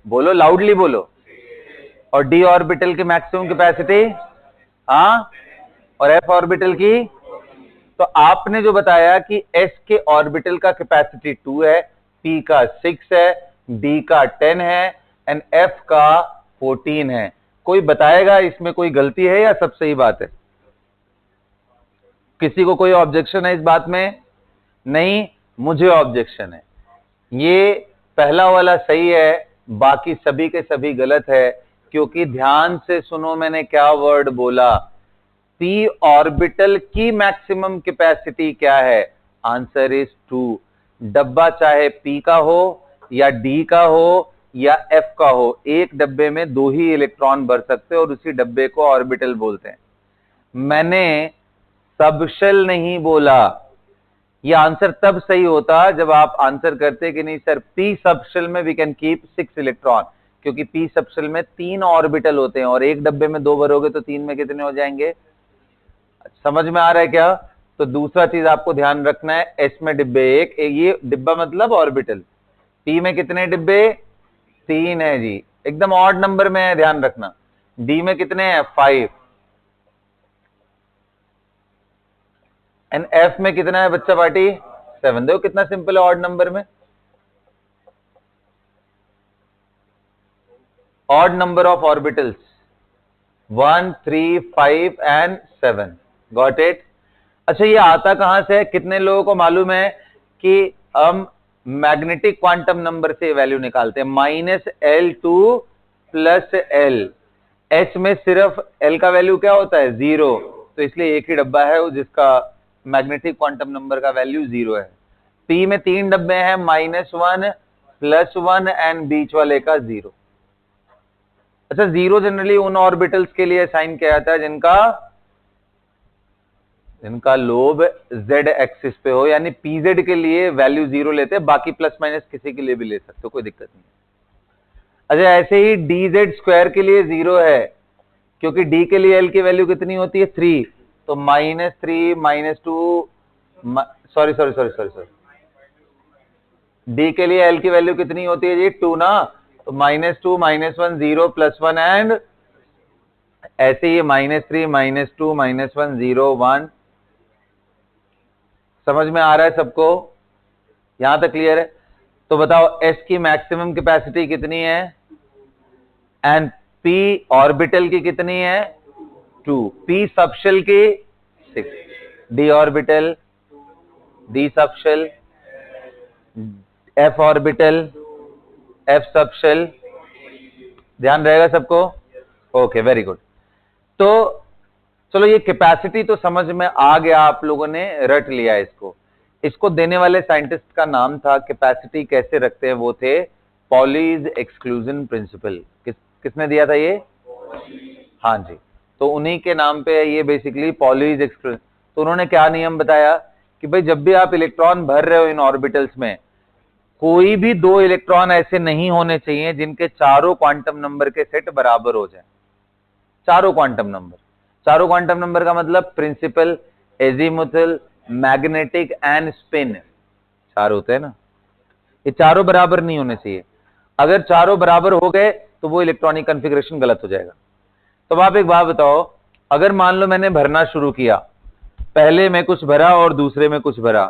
बोलो लाउडली बोलो। और डी ऑर्बिटल की मैक्सिमम कैपेसिटी, हाँ, और एफ ऑर्बिटल की। तो आपने जो बताया कि एस के ऑर्बिटल का कैपेसिटी 2 है, पी का 6 है, डी का 10 है एंड एफ का 14 है। कोई बताएगा इसमें कोई गलती है या सब सही बात है? किसी को कोई ऑब्जेक्शन है इस बात में? नहीं, मुझे ऑब्जेक्शन है। ये पहला वाला सही है, बाकी सभी के सभी गलत है। क्योंकि ध्यान से सुनो मैंने क्या वर्ड बोला, पी ऑर्बिटल की मैक्सिमम कैपेसिटी क्या है? Answer is 2। डब्बा चाहे पी का हो या डी का हो या एफ का हो, एक डब्बे में 2 ही इलेक्ट्रॉन भर सकते हैं और उसी डब्बे को ऑर्बिटल बोलते हैं। मैंने सबशेल नहीं बोला। ये आंसर तब सही होता जब आप आंसर करते कि नहीं सर, पी सबशेल में वी कैन कीप 6 इलेक्ट्रॉन, क्योंकि पी सबशेल में 3 ऑर्बिटल होते हैं और एक डब्बे में 2 भरोगे तो 3 में कितने हो जाएंगे? समझ में आ रहा है क्या? तो दूसरा चीज आपको ध्यान रखना है, एस में डिब्बे एक, ये डिब्बा मतलब ऑर्बिटल। पी में कितने डिब्बे? 3 है जी, एकदम ऑड नंबर में है, ध्यान रखना। डी में कितने हैं? 5। एंड एफ में कितना है बच्चा पार्टी? 7। देखो कितना सिंपल है ऑड नंबर में। Odd number of orbitals 1, 3, 5 and 7। Got it? अच्छा, ये आता कहां से? कितने लोगों को मालूम है कि हम मैग्नेटिक क्वांटम नंबर से वैल्यू निकालते हैं? -L2 + L। एच में सिर्फ L का वैल्यू क्या होता है? 0। तो इसलिए एक ही डब्बा है जिसका मैग्नेटिक क्वांटम नंबर का वैल्यू 0 है। पी में 3 डब्बे हैं, -1 +1 एंड बीच वाले का 0। अच्छा, 0 जनरली उन ऑर्बिटल्स के लिए साइन किया जाता है जिनका लोब z एक्सिस पे हो, यानी pz के लिए वैल्यू 0 लेते हैं, बाकी प्लस माइनस किसी के लिए भी ले सकते हो, कोई दिक्कत नहीं। अच्छा, ऐसे ही dz² के लिए 0 है, क्योंकि d के लिए l की वैल्यू कितनी होती है? 3। तो -3 -2, सॉरी, d के लिए l की वैल्यू कितनी होती है जी? 2 ना। तो -2 -1 0 +1 एंड ऐसे ही -3 -2 -1 0 1। समझ में आ रहा है सबको? यहां तक क्लियर है? तो बताओ s की मैक्सिमम कैपेसिटी कितनी है एंड p ऑर्बिटल की कितनी है? 2। p सबशेल की 6। d orbital, d subshell, f orbital, f subshell. ध्यान रहेगा सबको? Okay, very good. तो चलो, ये कैपेसिटी तो समझ में आ गया, आप लोगों ने रट लिया इसको। इसको देने वाले साइंटिस्ट का नाम था, कैपेसिटी कैसे रखते हैं, वो थे पॉलीज एक्सक्लूजन प्रिंसिपल। किसने दिया था ये? हाँ जी, तो उन्हीं के नाम पे ये बेसिकली पॉलीज एक्सक्लूजन। तो उन्होंने क्या नियम बताया कि भाई जब भी आप इलेक्ट्रॉन भर रहे हो इन ऑर्बिटल्स में, कोई भी 2 इलेक्ट्रॉन ऐसे नहीं होने चाहिए जिनके चारों क्वांटम नंबर के सेट बराबर हो जाए। चारों क्वांटम नंबर का मतलब principal, azimuthal, magnetic and spin, 4 होते हैं ना। ये चारों बराबर नहीं होने चाहिए। अगर चारों बराबर हो गए तो वो इलेक्ट्रॉनिक कॉन्फ़िगरेशन गलत हो जाएगा। तो आप एक बात बताओ, अगर मान लो मैंने भरना शुरू किया, पहले में कुछ भरा और दूसरे में कुछ भरा,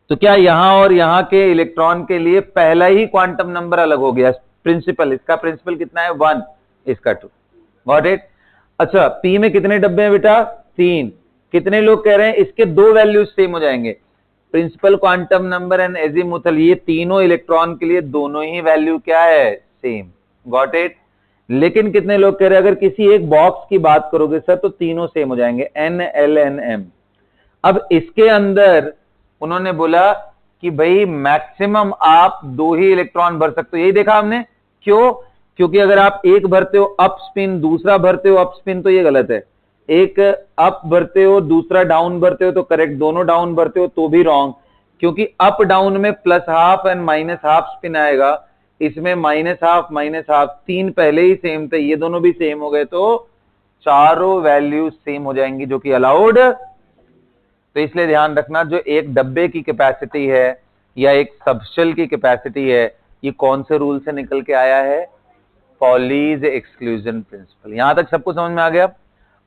तो क्या यहां और यहां के इलेक्ट्रॉन के लिए पहला ही क्वांटम नंबर अलग हो गया? प्रिंसिपल, इसका प्रिंसिपल कितना है? 1, इसका 2। Got it? अच्छा, पी में कितने डब्बे हैं बेटा? 3। कितने लोग कह रहे हैं इसके 2 वैल्यूज सेम हो जाएंगे? Principal, quantum number and azimuthal, ये तीनों इलेक्ट्रॉन के लिए दोनों ही वैल्यू क्या है? सेम। Got it? लेकिन कितने लोग कह रहे हैं अगर किसी एक बॉक्स की बात करोगे सर तो तीनों सेम हो जाएंगे, N L N M। अब इसके अंदर उन्होंने बोला कि भाई मैक्सिमम आप 2 ही इलेक्ट्रॉन भर सकते हो। यही देखा हमने, क्यों? क्योंकि अगर आप एक भरते हो अप स्पिन, दूसरा भरते हो अप स्पिन, तो ये गलत है। एक अप भरते हो, दूसरा डाउन भरते हो तो करेक्ट, दोनों डाउन भरते हो तो भी रॉन्ग, क्योंकि अप डाउन में plus half and minus half spin आएगा, इसमें माइनस हाफ, तीन पहले ही सेम थे, ये दोनों भी सेम हो गए, तो चारों वैल्यू सेम हो जाएंगी, जो कि अलाउड। तो इसलिए ध्यान रखना, जो एक डब्बे की कैपेसिटी है या एक सबशेल की कैपेसिटी है, ये कौन से रूल से निकल के आया है? Pauli's exclusion principle. यहां तक सबको समझ में आ गया?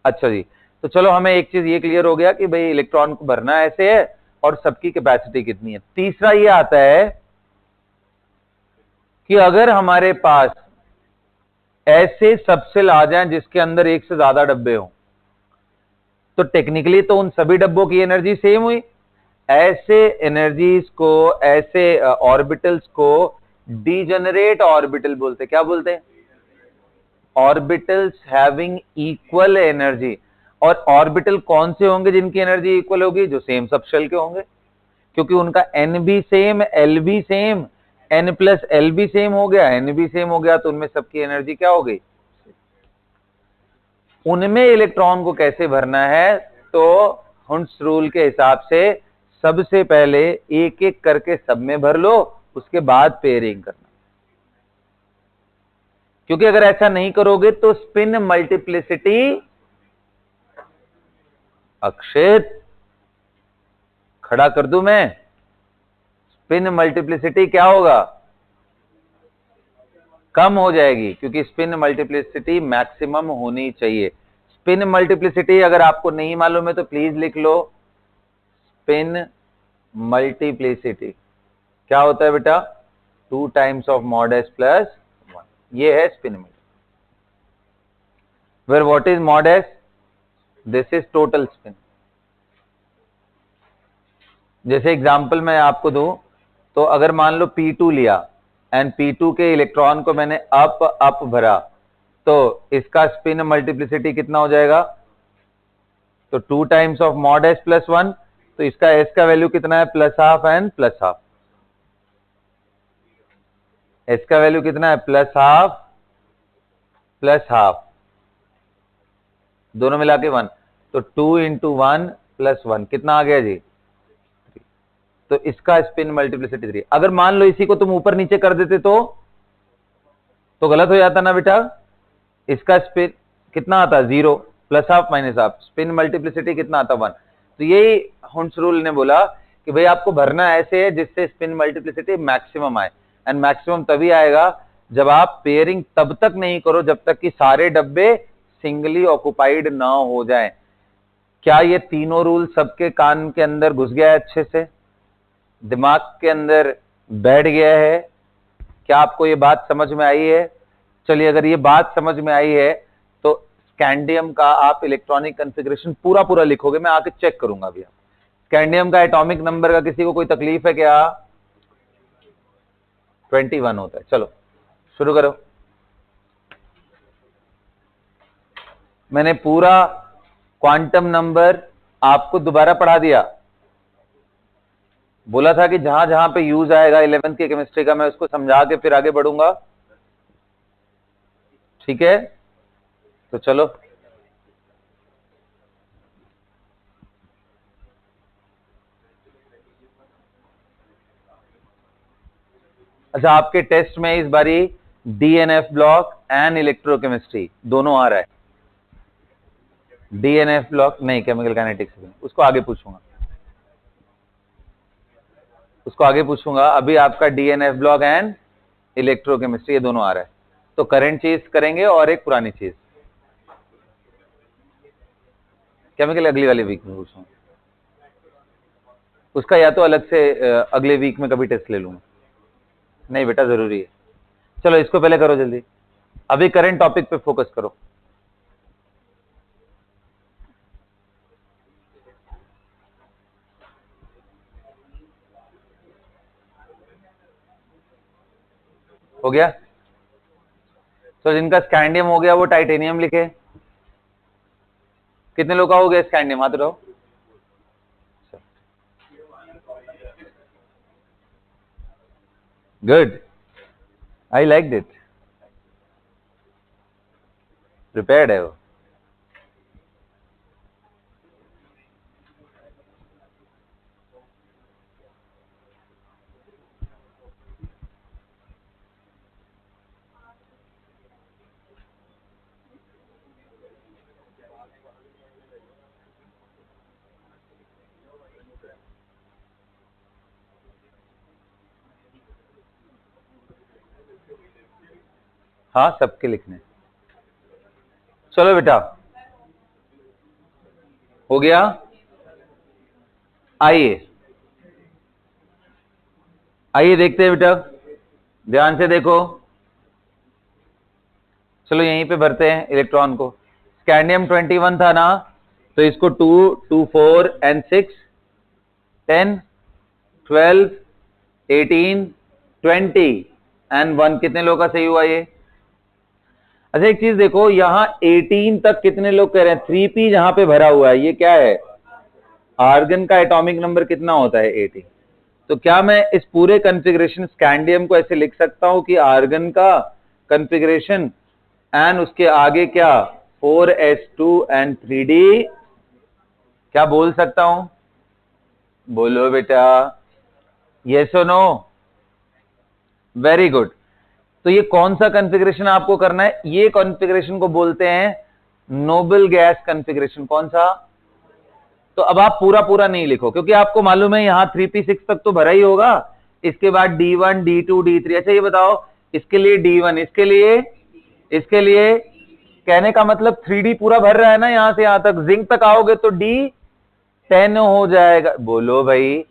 अच्छा जी, तो चलो हमें एक चीज ये क्लियर हो गया कि भाई इलेक्ट्रॉन को भरना ऐसे है और सबकी कैपेसिटी कितनी है। तीसरा ये आता है कि अगर हमारे पास ऐसे सबसेल आ जाएं जिसके अंदर एक से ज्यादा डब्बे हो, तो टेक्निकली तो उन सभी डब्बों की एनर्जी सेम हुई। ऐसे एनर्जीज को, ऐसे ऑर्बिटल्स को डीजेनरेट ऑर्बिटल बोलते। क्या बोलते हैं? Orbitals having equal energy. और ऑर्बिटल कौन से होंगे जिनकी एनर्जी इक्वल होगी? जो सेम सबशेल के होंगे, क्योंकि उनका एन भी सेम, एल भी सेम, एन प्लस एल भी सेम हो गया, एन भी सेम हो गया, तो उनमें सबकी एनर्जी क्या हो गई? उनमें इलेक्ट्रॉन को कैसे भरना है? तो हुंस रूल के हिसाब से सबसे पहले एक एक करके सब में भर लो, उसके बाद पेयरिंग करना। क्योंकि अगर ऐसा नहीं करोगे तो स्पिन मल्टीप्लिसिटी, अक्षित खड़ा कर दूं मैं, स्पिन मल्टीप्लिसिटी क्या होगा? कम हो जाएगी, क्योंकि स्पिन मल्टीप्लिसिटी मैक्सिमम होनी चाहिए। स्पिन मल्टीप्लिसिटी अगर आपको नहीं मालूम है तो प्लीज लिख लो, स्पिन मल्टीप्लिसिटी क्या होता है बेटा? 2 times of mod S plus 1, ये है spin multiplicity. Where what is mod S? This is total spin. जैसे एग्जांपल मैं आपको दूं, तो अगर मान लो P2 लिया एंड P2 के इलेक्ट्रॉन को मैंने अप अप भरा, तो इसका स्पिन मल्टीप्लिसिटी कितना हो जाएगा? तो 2 times of mod S plus 1, तो इसका एस का वैल्यू कितना है? Plus half and plus half. S का वैल्यू कितना है? प्लस हाफ प्लस हाफ, दोनों मिला के 1, तो 2 इंटू 1 प्लस 1 कितना आ गया जी? तो इसका स्पिन मल्टीप्लिसिटी 3। अगर मान लो इसी को तुम ऊपर नीचे कर देते तो गलत हो जाता ना बेटा? इसका स्पिन कितना आता? 0, plus half minus half, spin multiplicity कितना आता? 1। तो यही हुंस रूल ने बोला कि भाई आपको भरना ऐसे है जिससे स्पिन मल्टीप्लिसिटी मैक्सिमम आए, एंड मैक्सिमम तभी आएगा जब आप पेयरिंग तब तक नहीं करो जब तक कि सारे डब्बे सिंगली ऑक्युपाइड ना हो जाए। क्या ये तीनों रूल सबके कान के अंदर घुस गया है, अच्छे से दिमाग के अंदर बैठ गया है? क्या आपको ये बात समझ में आई है? चलिए, अगर ये बात समझ में आई है तो स्कैंडियम का आप इलेक्ट्रॉनिक कॉन्फ़िगरेशन पूरा पूरा लिखोगे, मैं आके चेक करूंगा भैया। स्कैंडियम का एटॉमिक नंबर का किसी को कोई तकलीफ है क्या? 21 होता है। चलो शुरू करो। मैंने पूरा क्वांटम नंबर आपको दोबारा पढ़ा दिया। बोला था कि जहां जहां पे यूज आएगा 11th की केमिस्ट्री का, मैं उसको समझा के फिर आगे बढ़ूंगा। ठीक है, तो चलो। अच्छा, आपके टेस्ट में इस बारी डीएनएफ ब्लॉक एंड इलेक्ट्रोकेमिस्ट्री दोनों आ रहा है। डीएनएफ ब्लॉक नहीं, केमिकल काइनेटिक्स में, उसको आगे पूछूंगा, उसको आगे पूछूंगा। अभी आपका डीएनएफ ब्लॉक एंड इलेक्ट्रोकेमिस्ट्री ये दोनों आ रहा है। तो करंट चीज करेंगे और एक पुरानी चीज, केमिकल अगली वाली वीक में पूछूंगा। उसका या तो अलग से अगले वीक में कभी टेस्ट ले लूंगा। नहीं बेटा, जरूरी है। चलो इसको पहले करो जल्दी, अभी करंट टॉपिक पे फोकस करो। हो गया? तो जिनका स्कैंडियम हो गया वो टाइटेनियम लिखे। कितने लोग का हो गया स्कैंडियम? हाथ उठाओ। Good, I like it. Prepared है वो। हाँ सबके लिखने। चलो बेटा हो गया। आइए आइए देखते हैं बेटा, ध्यान से देखो। चलो यहीं पे भरते हैं इलेक्ट्रॉन को। स्कैंडियम 21 था ना, तो इसको 2 2 4 एंड 6 10 12 18 20 एंड 1 कितने लोग का सही हुआ ये? अच्छा एक चीज देखो, यहां 18 तक कितने लोग कह रहे हैं? 3p जहां पे भरा हुआ है ये क्या है? आर्गन का एटॉमिक नंबर कितना होता है? 18। तो क्या मैं इस पूरे कॉन्फ़िगरेशन स्कैंडियम को ऐसे लिख सकता हूं कि आर्गन का कॉन्फ़िगरेशन एंड उसके आगे क्या 4s2 एंड 3d? क्या बोल सकता हूं? बोलो बेटा, यस और नो? Very good. तो ये कौन सा कॉन्फ़िगरेशन आपको करना है? ये कॉन्फ़िगरेशन को बोलते हैं नोबल गैस कॉन्फ़िगरेशन। कौन सा? तो अब आप पूरा पूरा नहीं लिखो, क्योंकि आपको मालूम है यहां 3p6 तक तो भरा ही होगा। इसके बाद d1 d2 d3। अच्छा ये बताओ, इसके लिए d1, इसके लिए कहने का मतलब 3d पूरा भर रहा है ना, यहां से यहां तक जिंक तक आओगे तो d10 हो जाएगा। बोलो भाई,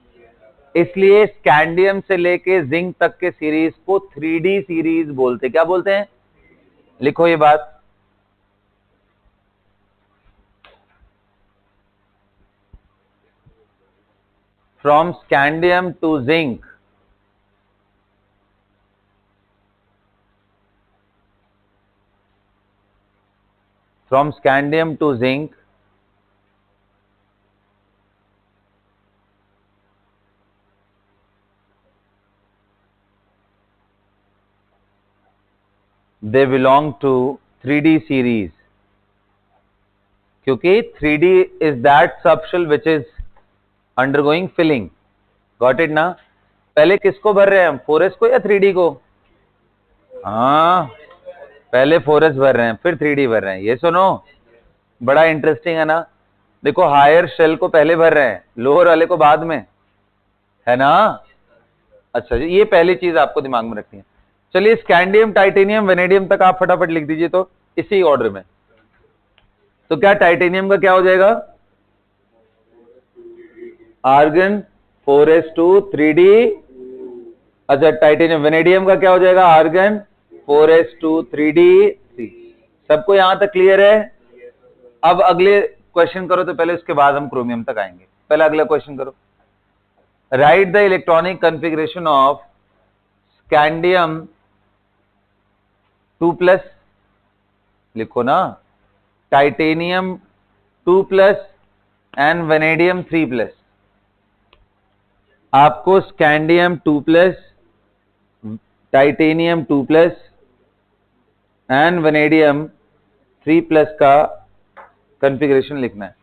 इसलिए स्कैंडियम से लेके जिंक तक के सीरीज को 3d सीरीज बोलते। क्या बोलते हैं? लिखो ये बात। From scandium to zinc, from scandium to zinc, they belong to 3d series, क्योंकि 3d is that subshell which is undergoing filling. Got it ना? पहले किसको भर रहे हैं हम, 4s को या 3d को? हाँ, पहले 4s भर रहे हैं फिर 3d भर रहे हैं। ये सुनो, बड़ा इंटरेस्टिंग है ना। देखो हायर शेल को पहले भर रहे हैं, लोअर वाले को बाद में, है ना? अच्छा जी, ये पहली चीज आपको दिमाग में रखनी है। चलिए स्कैंडियम टाइटेनियम वेनेडियम तक आप फटाफट लिख दीजिए तो, इसी ऑर्डर में। तो क्या टाइटेनियम का क्या हो जाएगा? Argon 4s2 3d। अच्छा टाइटेनियम वेनेडियम का क्या हो जाएगा? Argon 4s2 3d 3। सबको यहां तक क्लियर है? अब अगले क्वेश्चन करो, तो पहले उसके बाद हम क्रोमियम तक आएंगे। पहले अगला क्वेश्चन करो। Right the electronic configuration of scandium 2+, लिखो ना, टाइटेनियम 2+ एंड वेनेडियम 3+। आपको स्कैंडियम 2+, टाइटेनियम 2+ एंड वेनेडियम 3+ का कॉन्फ़िगरेशन लिखना है।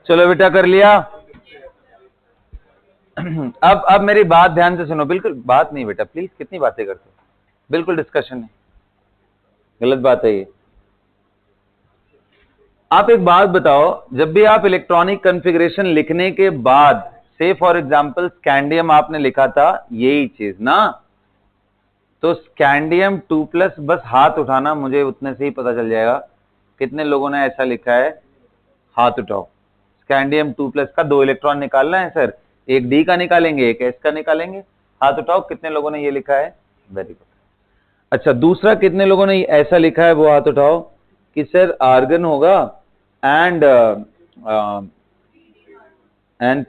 चलो बेटा कर लिया। अब मेरी बात ध्यान से सुनो, बिल्कुल बात नहीं बेटा, प्लीज कितनी बातें करते हो, बिल्कुल डिस्कशन है, गलत बात है ये। आप एक बात बताओ, जब भी आप इलेक्ट्रॉनिक कॉन्फ़िगरेशन लिखने के बाद, से फॉर एग्जांपल स्कैंडियम आपने लिखा था यही चीज ना, तो स्कैंडियम 2+, बस हाथ उठाना, मुझे उतने से ही पता चल जाएगा कितने लोगों ने ऐसा लिखा है, हाथ उठाओ। स्कैंडियम 2+ का 2 इलेक्ट्रॉन निकालना है सर, एक डी का निकालेंगे एक एस का निकालेंगे, हाथ उठाओ कितने लोगों ने ये लिखा है, वेरी गुड। अच्छा दूसरा कितने लोगों ने ऐसा लिखा है वो हाथ उठाओ कि सर आर्गन होगा एंड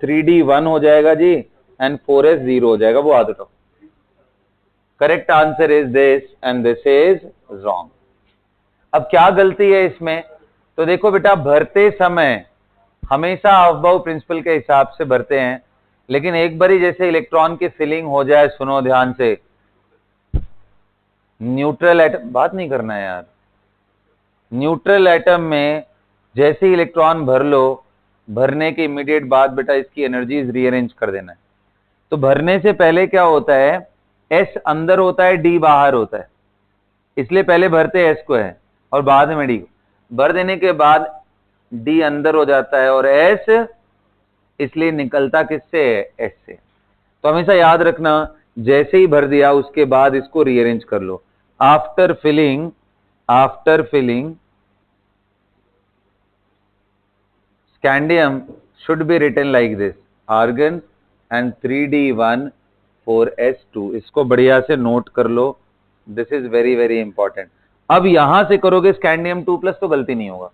3D 1 हो जाएगा जी एंड 4s 0 हो जाएगा, वो हाथ उठाओ। Correct answer is this and this is wrong. अब क्या गलती है इसमें, तो देखो बेटा भरते समय हमेशा ऑफ बाउ प्रिंसिपल के हिसाब से भरते हैं, लेकिन एक बारी जैसे इलेक्ट्रॉन की फिलिंग हो जाए, सुनो ध्यान से, न्यूट्रल एटम, बात नहीं करना है यार, न्यूट्रल एटम में जैसे इलेक्ट्रॉन भर लो, भरने के इमीडिएट बाद बेटा इसकी एनर्जीज रीअरेंज कर देना है। तो भरने से पहले क्या होता है, एस अंदर होता है डी बाहर होता है, इसलिए पहले भरते एस को है और बाद में डी को। भर देने के बाद डी अंदर हो जाता है और एस इसलिए निकलता किससे है, एस से। तो हमेशा याद रखना, जैसे ही भर दिया उसके बाद इसको रीअरेंज कर लो। After filling scandium should be written like this, argon and 3d1 4s2, इसको बढ़िया से नोट कर लो, this is very very important. अब यहां से करोगे स्कैंडियम 2+ तो गलती नहीं होगा,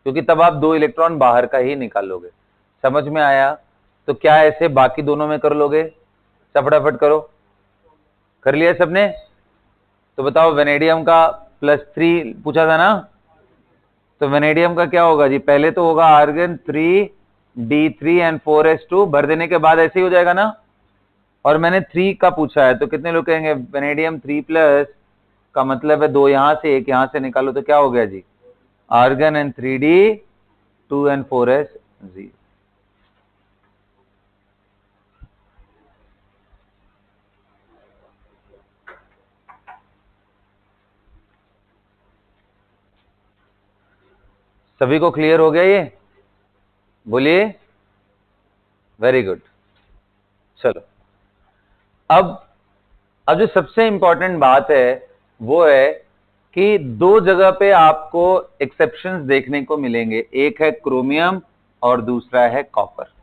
क्योंकि तब आप 2 इलेक्ट्रॉन बाहर का ही निकालोगे। समझ में आया? तो क्या ऐसे बाकी दोनों में कर लोगे? फटाफट करो, कर लिया सबने? तो बताओ वेनेडियम का +3 पूछा था ना, तो वेनेडियम का क्या होगा जी, पहले तो होगा आर्गन 3d3 एंड 4s2, भर देने के बाद ऐसे ही हो जाएगा ना। और मैंने 3 का पूछा है, तो कितने लोग कहेंगे वेनेडियम 3+ का मतलब है 2 यहां से 1 यहां से निकालो, तो क्या हो गया जी, argon and 3d 2 and 4s 0। सभी को क्लियर हो गया ये? बोलिए, वेरी गुड। चलो अब जो सबसे इंपॉर्टेंट बात है वो है कि 2 जगह पे आपको एक्सेप्शंस देखने को मिलेंगे, एक है क्रोमियम और दूसरा है कॉपर।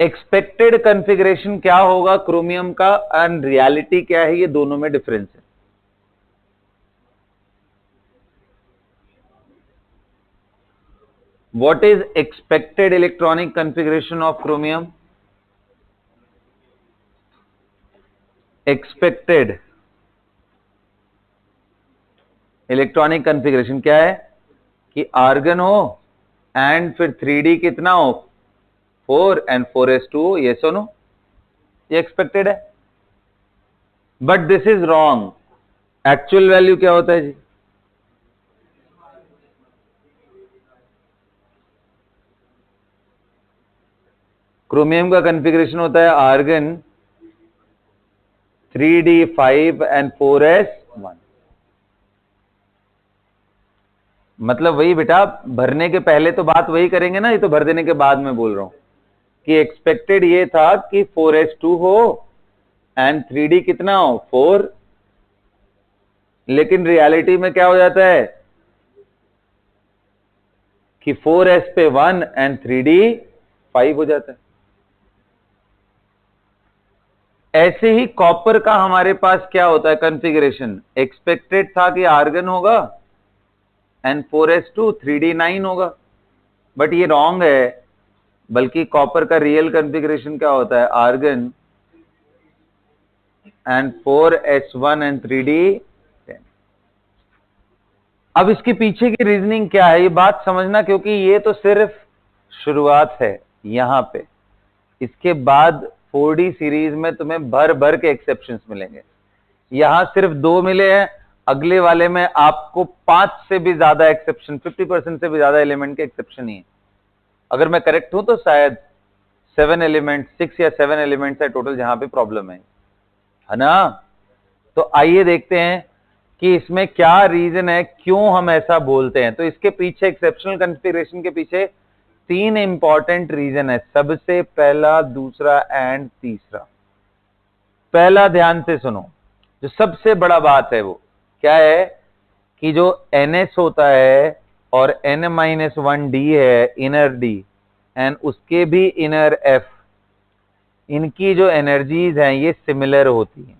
एक्सपेक्टेड कॉन्फ़िगरेशन क्या होगा क्रोमियम का एंड रियलिटी क्या है, ये दोनों में डिफरेंस है। What is expected electronic configuration of chromium? Expected electronic configuration क्या है कि आर्गन हो एंड फिर 3d कितना हो, 4 एंड 4s2 हो, ये सुनो, ये एक्सपेक्टेड है। But this is wrong, actual value क्या होता है जी, क्रोमियम का कॉन्फ़िगरेशन होता है आर्गन 3d5 एंड 4s1। मतलब वही बेटा, भरने के पहले तो बात वही करेंगे ना, ये तो भर देने के बाद में बोल रहा हूं कि एक्सपेक्टेड ये था कि 4s2 हो एंड 3d कितना हो, 4, लेकिन रियलिटी में क्या हो जाता है कि 4s पे 1 एंड 3d 5 हो जाता है। ऐसे ही कॉपर का हमारे पास क्या होता है कॉन्फ़िगरेशन, एक्सपेक्टेड था कि आर्गन होगा एंड 4s2 3d 9 होगा, बट ये रॉन्ग है, बल्कि कॉपर का रियल कॉन्फ़िगरेशन क्या होता है, argon and 4s1 and 3d 10। अब इसके पीछे की रीजनिंग क्या है ये बात समझना, क्योंकि ये तो सिर्फ शुरुआत है यहां पे, इसके बाद 4D सीरीज में तुम्हें भर भर के एक्सेप्शंस मिलेंगे। यहां सिर्फ 2 मिले हैं, अगले वाले में आपको 5 से भी ज्यादा एक्सेप्शन, 50% से भी ज्यादा एलिमेंट के एक्सेप्शन ही है। अगर मैं करेक्ट हूं तो शायद 7 एलिमेंट, 6 या 7 एलिमेंट्स है टोटल जहां पे प्रॉब्लम है ना। तो आइए देखते हैं कि इसमें क्या रीजन है, क्यों हम ऐसा बोलते हैं। तो इसके पीछे, एक्सेप्शनल कॉन्फ़िगरेशन के पीछे 3 इंपॉर्टेंट रीजन है। सबसे पहला, दूसरा एंड तीसरा। पहला ध्यान से सुनो, जो सबसे बड़ा बात है वो क्या है कि जो NS होता है और N-1D है, इनर D, एंड उसके भी इनर F, इनकी जो एनर्जीज हैं ये सिमिलर होती हैं।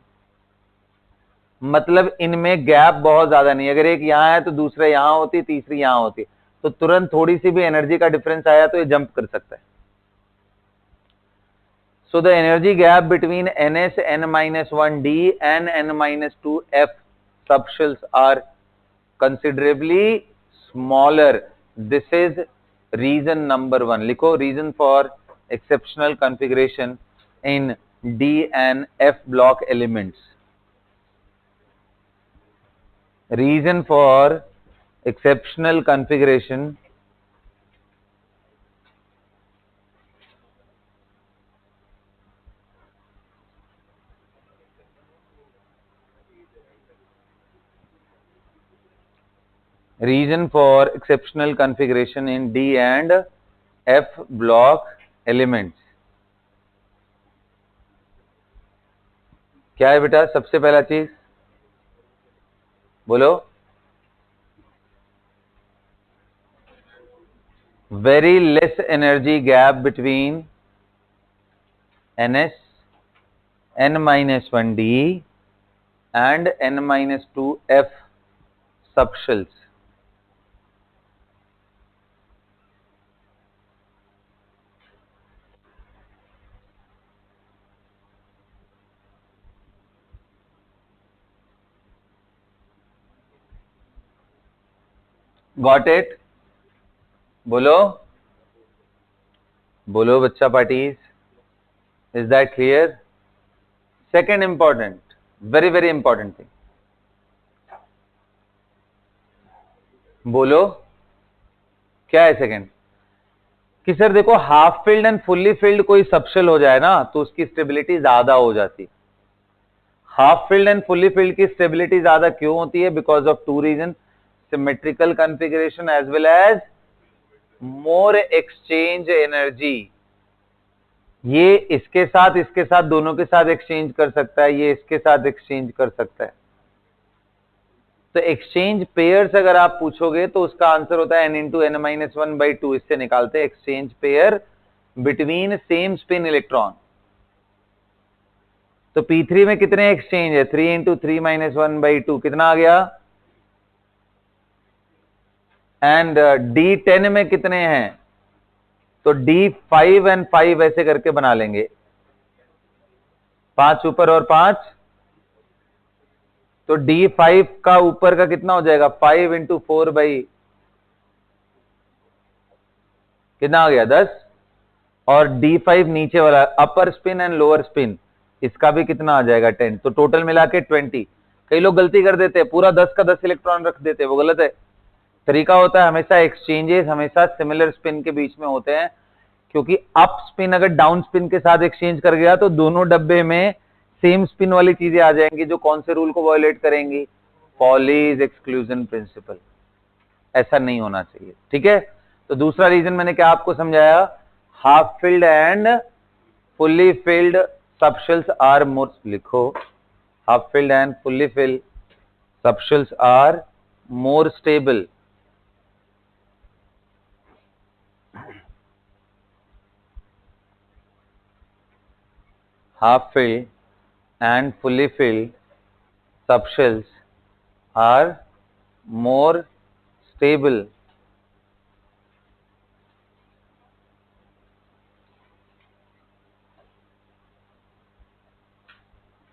मतलब इनमें गैप बहुत ज्यादा नहीं, अगर एक यहां है तो दूसरा यहां होती, तीसरी यहां होती, तो तुरंत थोड़ी सी भी एनर्जी का डिफरेंस आया तो ये जंप कर सकता है। So the energy gap between NS, N-1D and N-2F subshells are considerably smaller. This is reason number 1. लिखो, reason for exceptional configuration in D and F block elements. Reason for exceptional configuration in D and F block elements. क्या है बेटा सबसे पहला चीज, बोलो। Very less energy gap between NS, N-1D and N-2F subshells. Got it? बोलो, बोलो बच्चा parties. Is that clear? Second important, very very important thing. बोलो, क्या है सेकंड? कि सर देखो, half filled and fully field कोई सबशेल हो जाए ना तो उसकी स्टेबिलिटी ज्यादा हो जाती है। Half filled and fully filled की स्टेबिलिटी ज्यादा क्यों होती है? Because of 2 reason, symmetrical configuration as well as more exchange energy. ये इसके साथ दोनों के साथ एक्सचेंज कर सकता है, ये इसके साथ एक्सचेंज कर सकता है। तो एक्सचेंज पेयर्स अगर आप पूछोगे तो उसका आंसर होता है n इंटू n-1/2। इससे निकालते हैं exchange pair between same spin electron. तो P3 में कितने एक्सचेंज है? 3 इंटू 3-1/2 कितना आ गया? एंड D10 में कितने हैं? तो D5 एंड 5 ऐसे करके बना लेंगे, 5 ऊपर और 5, तो D5 का ऊपर का कितना हो जाएगा? 5 इंटू 4 बाई कितना आ गया? 10। और D5 नीचे वाला अपर स्पिन एंड लोअर स्पिन, इसका भी कितना आ जाएगा? 10। तो टोटल मिला के 20। कई लोग गलती कर देते हैं, पूरा 10 का 10 इलेक्ट्रॉन रख देते हैं, वो गलत है। तरीका होता है हमेशा एक्सचेंजेस हमेशा सिमिलर स्पिन के बीच में होते हैं, क्योंकि अप स्पिन अगर डाउन स्पिन के साथ एक्सचेंज कर गया तो दोनों डब्बे में सेम स्पिन वाली चीजें आ जाएंगी, जो कौन से रूल को वायोलेट करेंगी? Pauli's exclusion principle. ऐसा नहीं होना चाहिए, ठीक है। तो दूसरा रीजन मैंने क्या आपको समझाया? Half filled and fully filled subshells are more, लिखो, half filled and fully filled subshells are more stable. Half filled and fully filled subshells are more stable.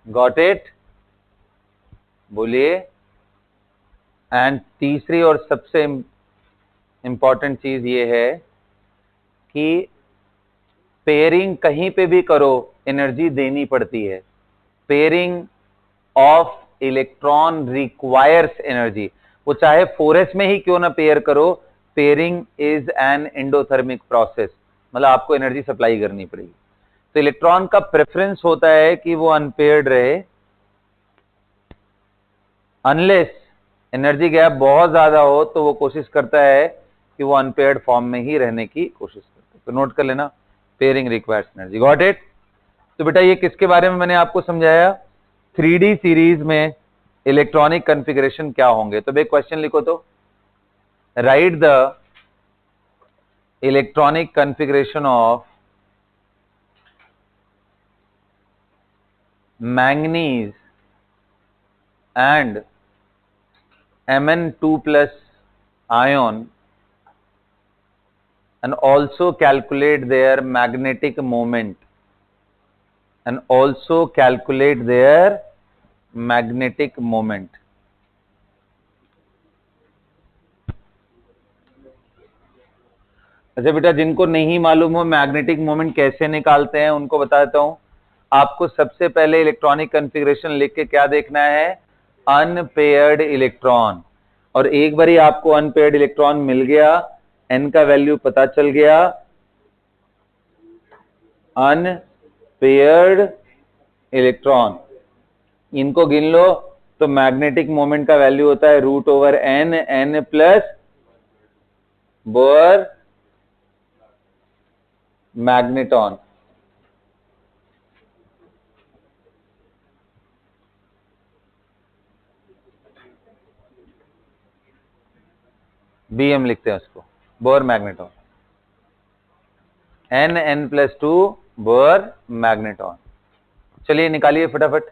Got it? बोलिए। एंड तीसरी और सबसे इंपॉर्टेंट चीज ये है कि पेयरिंग कहीं पे भी करो एनर्जी देनी पड़ती है। Pairing of electron requires energy, वो चाहे 4s में ही क्यों ना पेयर करो, pairing is an endothermic process, मतलब आपको एनर्जी सप्लाई करनी पड़ेगी। तो इलेक्ट्रॉन का प्रेफरेंस होता है कि वो अनपेयर्ड रहे, अनलेस एनर्जी गैप बहुत ज्यादा हो तो वो कोशिश करता है कि वो अनपेयर्ड फॉर्म में ही रहने की कोशिश करता है। तो नोट कर लेना, pairing requires energy, got it. तो बेटा ये किसके बारे में मैंने आपको समझाया, 3D सीरीज में इलेक्ट्रॉनिक कॉन्फ़िगरेशन क्या होंगे। तो भाई क्वेश्चन लिखो, तो right the electronic configuration of manganese and Mn2+ ion and also calculate their magnetic moment and also calculate their magnetic moment। अच्छा बेटा, जिनको नहीं मालूम हो मैग्नेटिक मोमेंट कैसे निकालते हैं उनको बता देता हूं। आपको सबसे पहले इलेक्ट्रॉनिक कॉन्फ़िगरेशन लिख के क्या देखना है, अनपेयर्ड इलेक्ट्रॉन। और एक बार ही आपको अनपेयर्ड इलेक्ट्रॉन मिल गया, n का वैल्यू पता चल गया, अनपेयर्ड इलेक्ट्रॉन इनको गिन लो, तो मैग्नेटिक मोमेंट का वैल्यू होता है √n, n plus bore magneton. BM लिखते हैं उसको, bore magneton, n+2 bore magneton. चलिए निकालिए फटाफट।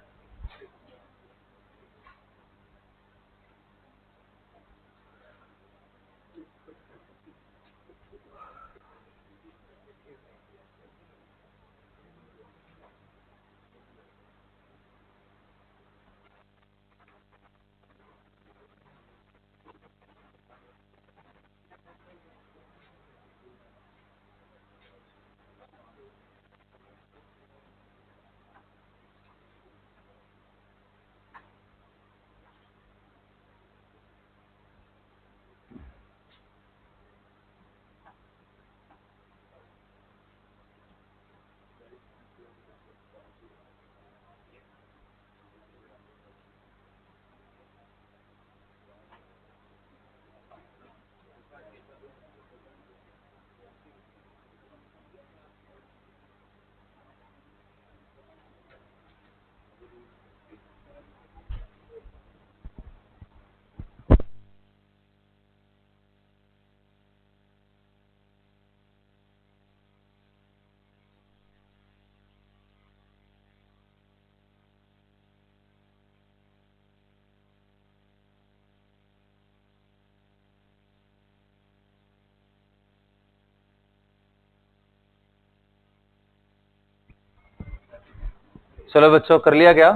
चलो बच्चों, कर लिया क्या?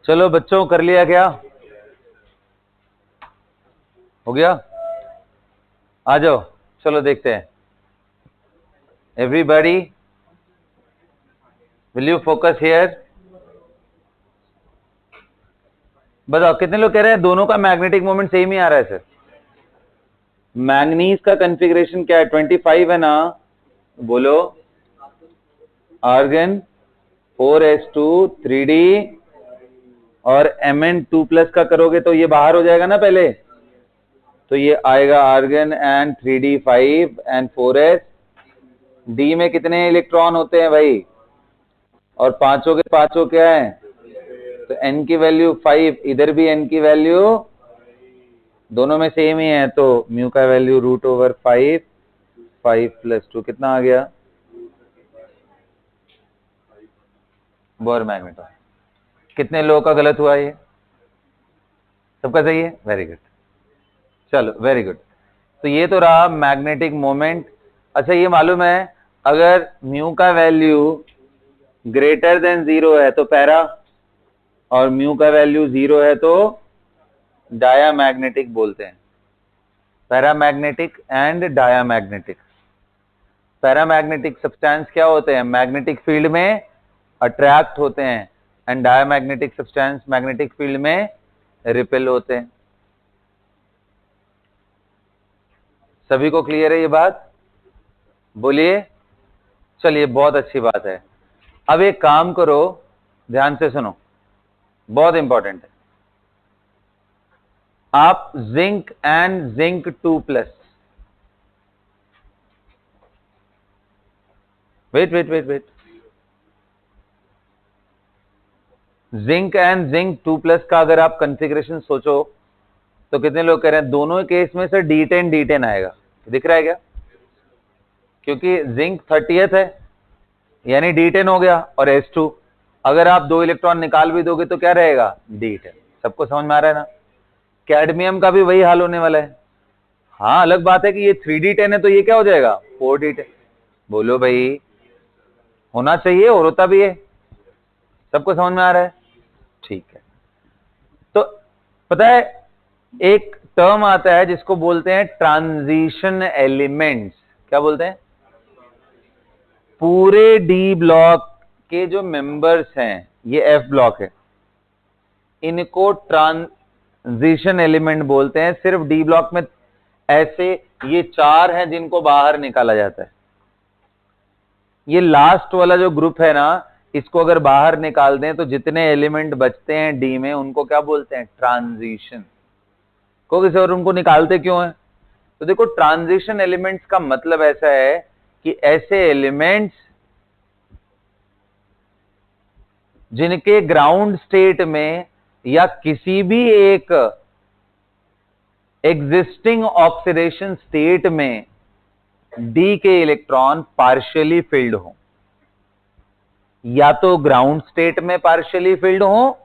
चलो बच्चों, कर लिया क्या? हो गया? आ जाओ, चलो देखते हैं। Everybody will you focus here? बताओ कितने लोग कह रहे हैं दोनों का मैग्नेटिक मोमेंट सेम ही आ रहा है सर? मैंगनीज का कॉन्फ़िगरेशन क्या है? 25 है ना? बोलो। आर्गन 4s2 3d और Mn2+ का करोगे तो ये बाहर हो जाएगा ना पहले, तो ये आएगा argon and 3d5 and 4s। D में कितने इलेक्ट्रॉन होते हैं भाई? और पांचों के पांचों क्या है? तो n की वैल्यू 5, इधर भी n की वैल्यू दोनों में सेम ही है, तो म्यू का वैल्यू √5, 5 + 2 कितना आ गया? Bore magneton. कितने लोगों का गलत हुआ? ये सबका सही है, वेरी गुड। चलो वेरी गुड। तो ये तो रहा मैग्नेटिक मोमेंट। अच्छा ये मालूम है अगर म्यू का वैल्यू ग्रेटर देन 0 है तो पैरा, और म्यू का वैल्यू 0 है तो डायामैग्नेटिक बोलते हैं। Paramagnetic and diamagnetic. Paramagnetic substance क्या होते हैं? मैग्नेटिक फील्ड में अट्रैक्ट होते हैं, and diamagnetic substance magnetic field में रिपेल होते हैं। सभी को क्लियर है ये बात? बोलिए। चलिए बहुत अच्छी बात है। अब एक काम करो, ध्यान से सुनो, बहुत इंपॉर्टेंट है। आप zinc and zinc 2+, wait, zinc and zinc 2+ का अगर आप कॉन्फ़िगरेशन सोचो तो कितने लोग कह रहे हैं दोनों केस में से D10 आएगा? दिख रहा है क्या? क्योंकि जिंक 30th है यानी D10 हो गया, और S2 अगर आप 2 इलेक्ट्रॉन निकाल भी दोगे तो क्या रहेगा? D10। सबको समझ में आ रहा है ना? कैडमियम का भी वही हाल होने वाला है। हाँ अलग बात है कि ये 3D10 है तो ये क्या हो जाएगा? 4D10। बोलो भाई, होना चाहिए और होता भी है। सबको समझ में आ रहा है? ठीक है। तो पता है एक टर्म आता है जिसको बोलते हैं ट्रांजिशन एलिमेंट्स। क्या बोलते हैं? पूरे डी ब्लॉक के जो मेंबर्स हैं, ये एफ ब्लॉक है, इनको ट्रांजिशन एलिमेंट बोलते हैं। सिर्फ डी ब्लॉक में ऐसे ये 4 हैं जिनको बाहर निकाला जाता है। ये लास्ट वाला जो ग्रुप है ना, इसको अगर बाहर निकाल दें तो जितने एलिमेंट बचते हैं डी में उनको क्या बोलते हैं? ट्रांजिशन। को सर उनको निकालते क्यों है? तो देखो ट्रांजिशन एलिमेंट्स का मतलब ऐसा है कि ऐसे एलिमेंट्स जिनके ग्राउंड स्टेट में या किसी भी एक एग्जिस्टिंग ऑक्सीडेशन स्टेट में डी के इलेक्ट्रॉन पार्शियली फिल्ड हो, या तो ग्राउंड स्टेट में पार्शियली फिल्ड हो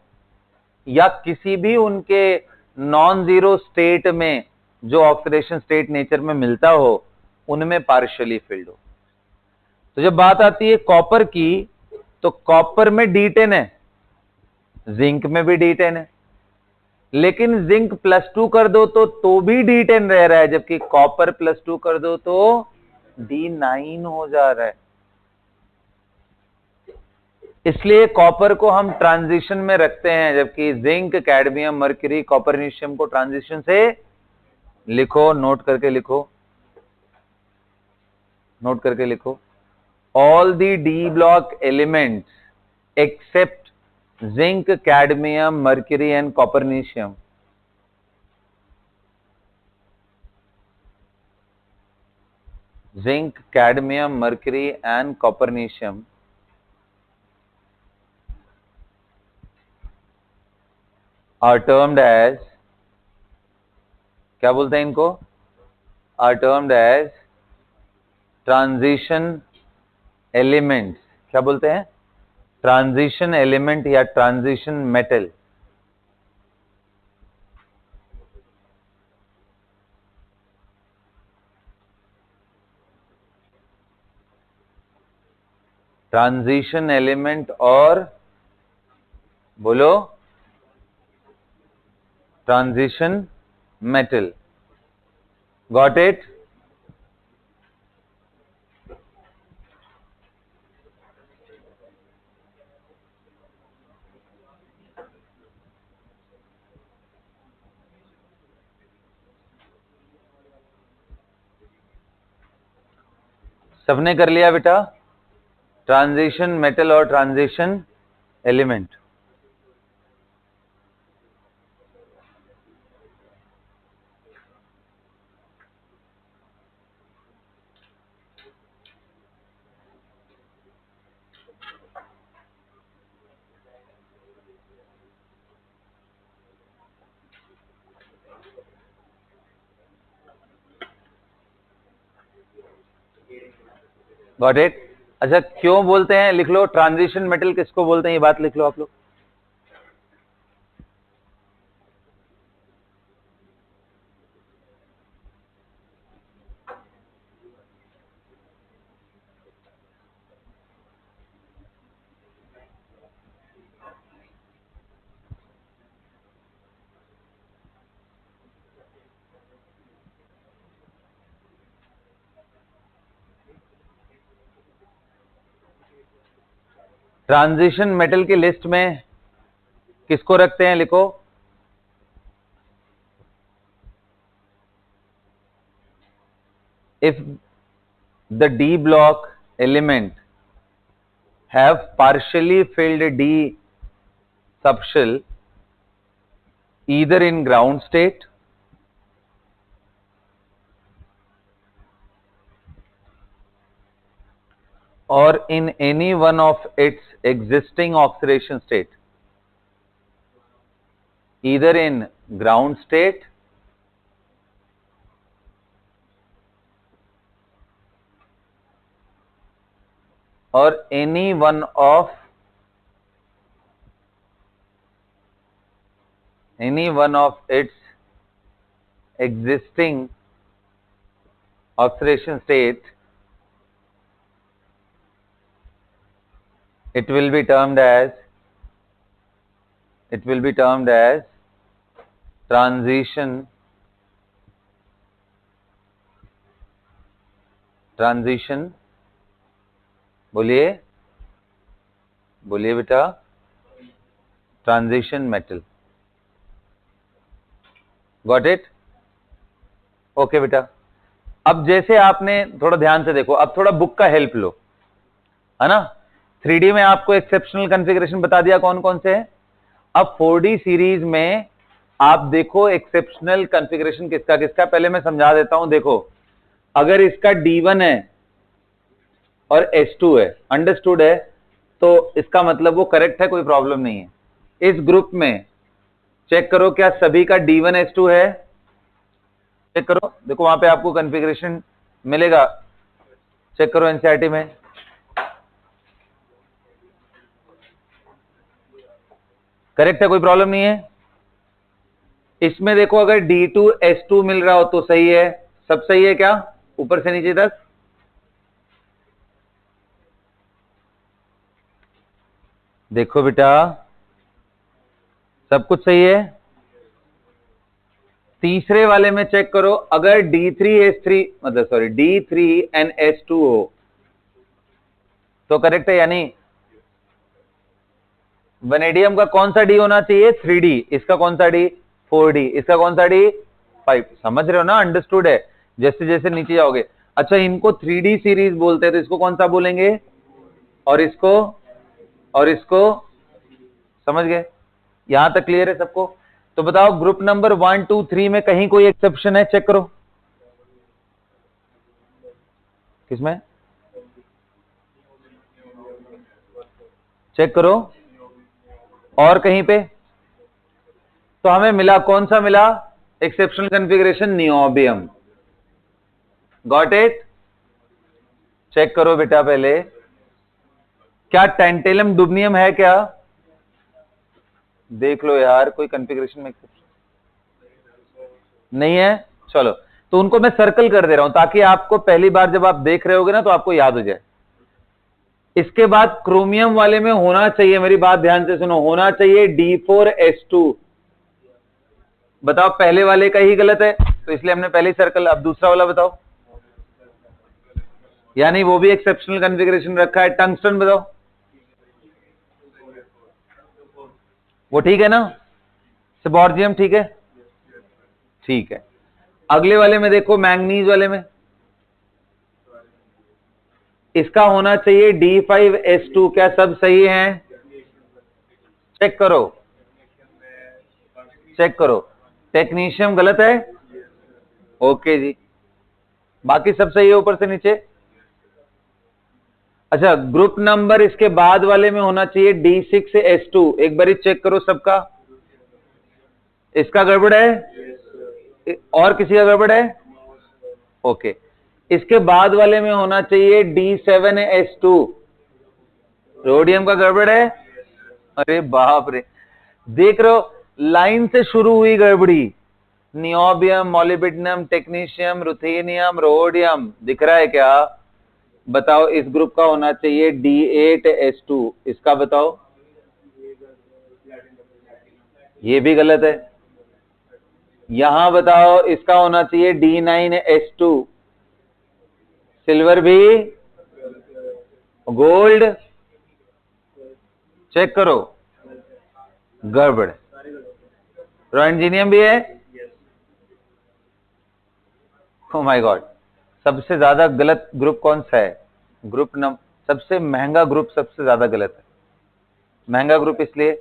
या किसी भी उनके नॉन जीरो स्टेट में जो ऑक्सीडेशन स्टेट नेचर में मिलता हो उनमें पार्शियली फिल्ड हो। तो जब बात आती है कॉपर की, तो कॉपर में D10 है, जिंक में भी D10 है, लेकिन जिंक +2 कर दो तो भी D10 रह रहा है, जबकि कॉपर +2 कर दो तो D9 हो जा रहा है। इसलिए कॉपर को हम ट्रांजिशन में रखते हैं, जबकि जिंक, कैडमियम, मर्क्यूरी, कॉपरनीशियम को ट्रांजिशन से लिखो, नोट करके लिखो, नोट करके लिखो। All the D block elements except zinc, cadmium, mercury and copernicium zinc, cadmium, mercury and copernicium are termed as, क्या बोलते हैं इनको? are termed as transition elements। क्या बोलते हैं? ट्रांजिशन एलिमेंट या ट्रांजिशन मेटल। ट्रांजिशन एलिमेंट और बोलो ट्रांजिशन मेटल। Got it? सबने कर लिया बेटा? ट्रांजिशन मेटल और ट्रांजिशन एलिमेंट। Got it? अच्छा, क्यों बोलते हैं, लिख लो, ट्रांजिशन मेटल किसको बोलते हैं, ये बात लिख लो आप लोग। ट्रांजिशन मेटल की लिस्ट में किसको रखते हैं, लिखो। If the D block element have partially filled D subshell either in ground state or in any one of its existing oxidation state, either in ground state or any one of its existing oxidation state, it will be termed as transition बोलिए बेटा, transition metal. Got it? Okay बेटा। अब जैसे आपने थोड़ा ध्यान से देखो, अब थोड़ा बुक का हेल्प लो, है ना। 3D में आपको एक्सेप्शनल कॉन्फ़िगरेशन बता दिया कौन कौन से है। अब 4D सीरीज में आप देखो एक्सेप्शनल कॉन्फ़िगरेशन किसका किसका, पहले मैं समझा देता हूं। देखो, अगर इसका D1 है और S2 है, अंडरस्टूड है, तो इसका मतलब वो करेक्ट है, कोई प्रॉब्लम नहीं है। इस ग्रुप में चेक करो क्या सभी का D1 S2 है, चेक करो, देखो वहां पे आपको कॉन्फ़िगरेशन मिलेगा, चेक करो एनसीईआरटी में। करेक्ट है, कोई प्रॉब्लम नहीं है। इसमें देखो अगर D2 S2 मिल रहा हो तो सही है, सब सही है क्या, ऊपर से नीचे तक। देखो बेटा, सब कुछ सही है। तीसरे वाले में चेक करो, अगर D3 NS2 हो तो करेक्ट है, यानी वेनेडियम का कौन सा डी होना चाहिए, 3D, इसका कौन सा डी, 4D, इसका कौन सा डी, 5। समझ रहे हो ना, अंडरस्टूड है। जैसे जैसे नीचे जाओगे, अच्छा इनको 3D सीरीज बोलते हैं, तो इसको कौन सा बोलेंगे, और इसको समझ गए, यहां तक क्लियर है सबको। तो बताओ ग्रुप नंबर 1 2 3 में कहीं कोई एक्सेप्शन है, चेक करो किसमें, चेक करो, और कहीं पे। तो हमें मिला कौन सा मिला, exceptional configuration niobium. Got it? Check करो बेटा पहले, क्या टेंटेलम डुबनियम है क्या, देख लो यार, कोई कॉन्फ़िगरेशन में एक्सेप्शन नहीं है। चलो, तो उनको मैं सर्कल कर दे रहा हूं ताकि आपको पहली बार जब आप देख रहे होगे ना तो आपको याद हो जाए। इसके बाद क्रोमियम वाले में होना चाहिए, मेरी बात ध्यान से सुनो, होना चाहिए D4S2। बताओ पहले वाले का ही गलत है, तो इसलिए हमने पहले ही सर्कल। अब दूसरा वाला बताओ, यानी वो भी एक्सेप्शनल कॉन्फ़िगरेशन रखा है। टंगस्टन बताओ, वो ठीक है ना, सिबॉर्जियम ठीक है, ठीक है। अगले वाले में देखो, मैंगनीज वाले में इसका होना चाहिए D5S2। क्या सब सही है? चेक करो, चेक करो। टेक्नीशियम गलत है? ओके जी, बाकी सब सही है ऊपर से नीचे। अच्छा, ग्रुप नंबर इसके बाद वाले में होना चाहिए D6S2। एक बार चेक करो सबका। इसका गड़बड़ है और किसी का गड़बड़ है? ओके, इसके बाद वाले में होना चाहिए D7S2। रोडियम का गड़बड़ है? अरे बाप रे, देख रहे हो, लाइन से शुरू हुई गड़बड़ी। Niobium, molybdenum, technetium, ruthenium, rhodium. दिख रहा है क्या? बताओ, इस ग्रुप का होना चाहिए D8S2। इसका बताओ। ये भी गलत है। यहां बताओ, इसका होना चाहिए D9S2। सिल्वर भी, गोल्ड, चेक करो, गड़बड़। रोएंजीनियम भी है। ओ माय गॉड, सबसे ज्यादा गलत ग्रुप कौन सा है? ग्रुप सबसे महंगा ग्रुप सबसे ज्यादा गलत है। महंगा ग्रुप इसलिए,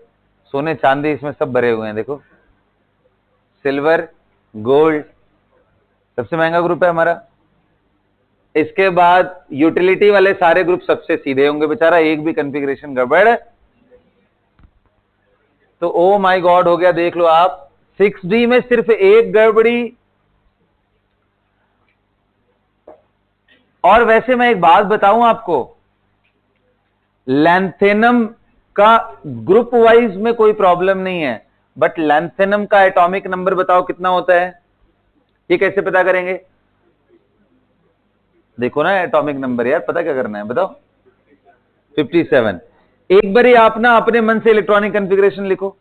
सोने चांदी इसमें सब भरे हुए हैं। देखो, सिल्वर, गोल्ड, सबसे महंगा ग्रुप है हमारा। इसके बाद यूटिलिटी वाले सारे ग्रुप सबसे सीधे होंगे, बेचारा एक भी कॉन्फ़िगरेशन गड़बड़। तो ओ माय गॉड हो गया, देख लो आप। 6D में सिर्फ एक गड़बड़ी। और वैसे मैं एक बात बताऊं आपको, लैंथेनम का ग्रुप वाइज में कोई प्रॉब्लम नहीं है, बट लैंथेनम का एटॉमिक नंबर बताओ कितना होता है? ये कैसे पता करेंगे? देखो ना एटॉमिक नंबर, यार पता क्या करना है बताओ। 57। एक बारी आप ना अपने मन से इलेक्ट्रॉनिक कॉन्फ़िगरेशन लिखो।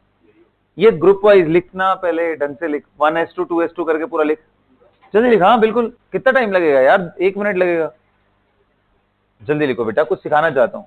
ये ग्रुप वाइज लिखना, पहले ढंग से लिख, 1s2 2s2 करके पूरा लिख। जल्दी लिख, हाँ बिल्कुल। कितना टाइम लगेगा यार? 1 मिनट लगेगा। जल्दी लिखो बेटा, कुछ सिखाना चाहता हूं।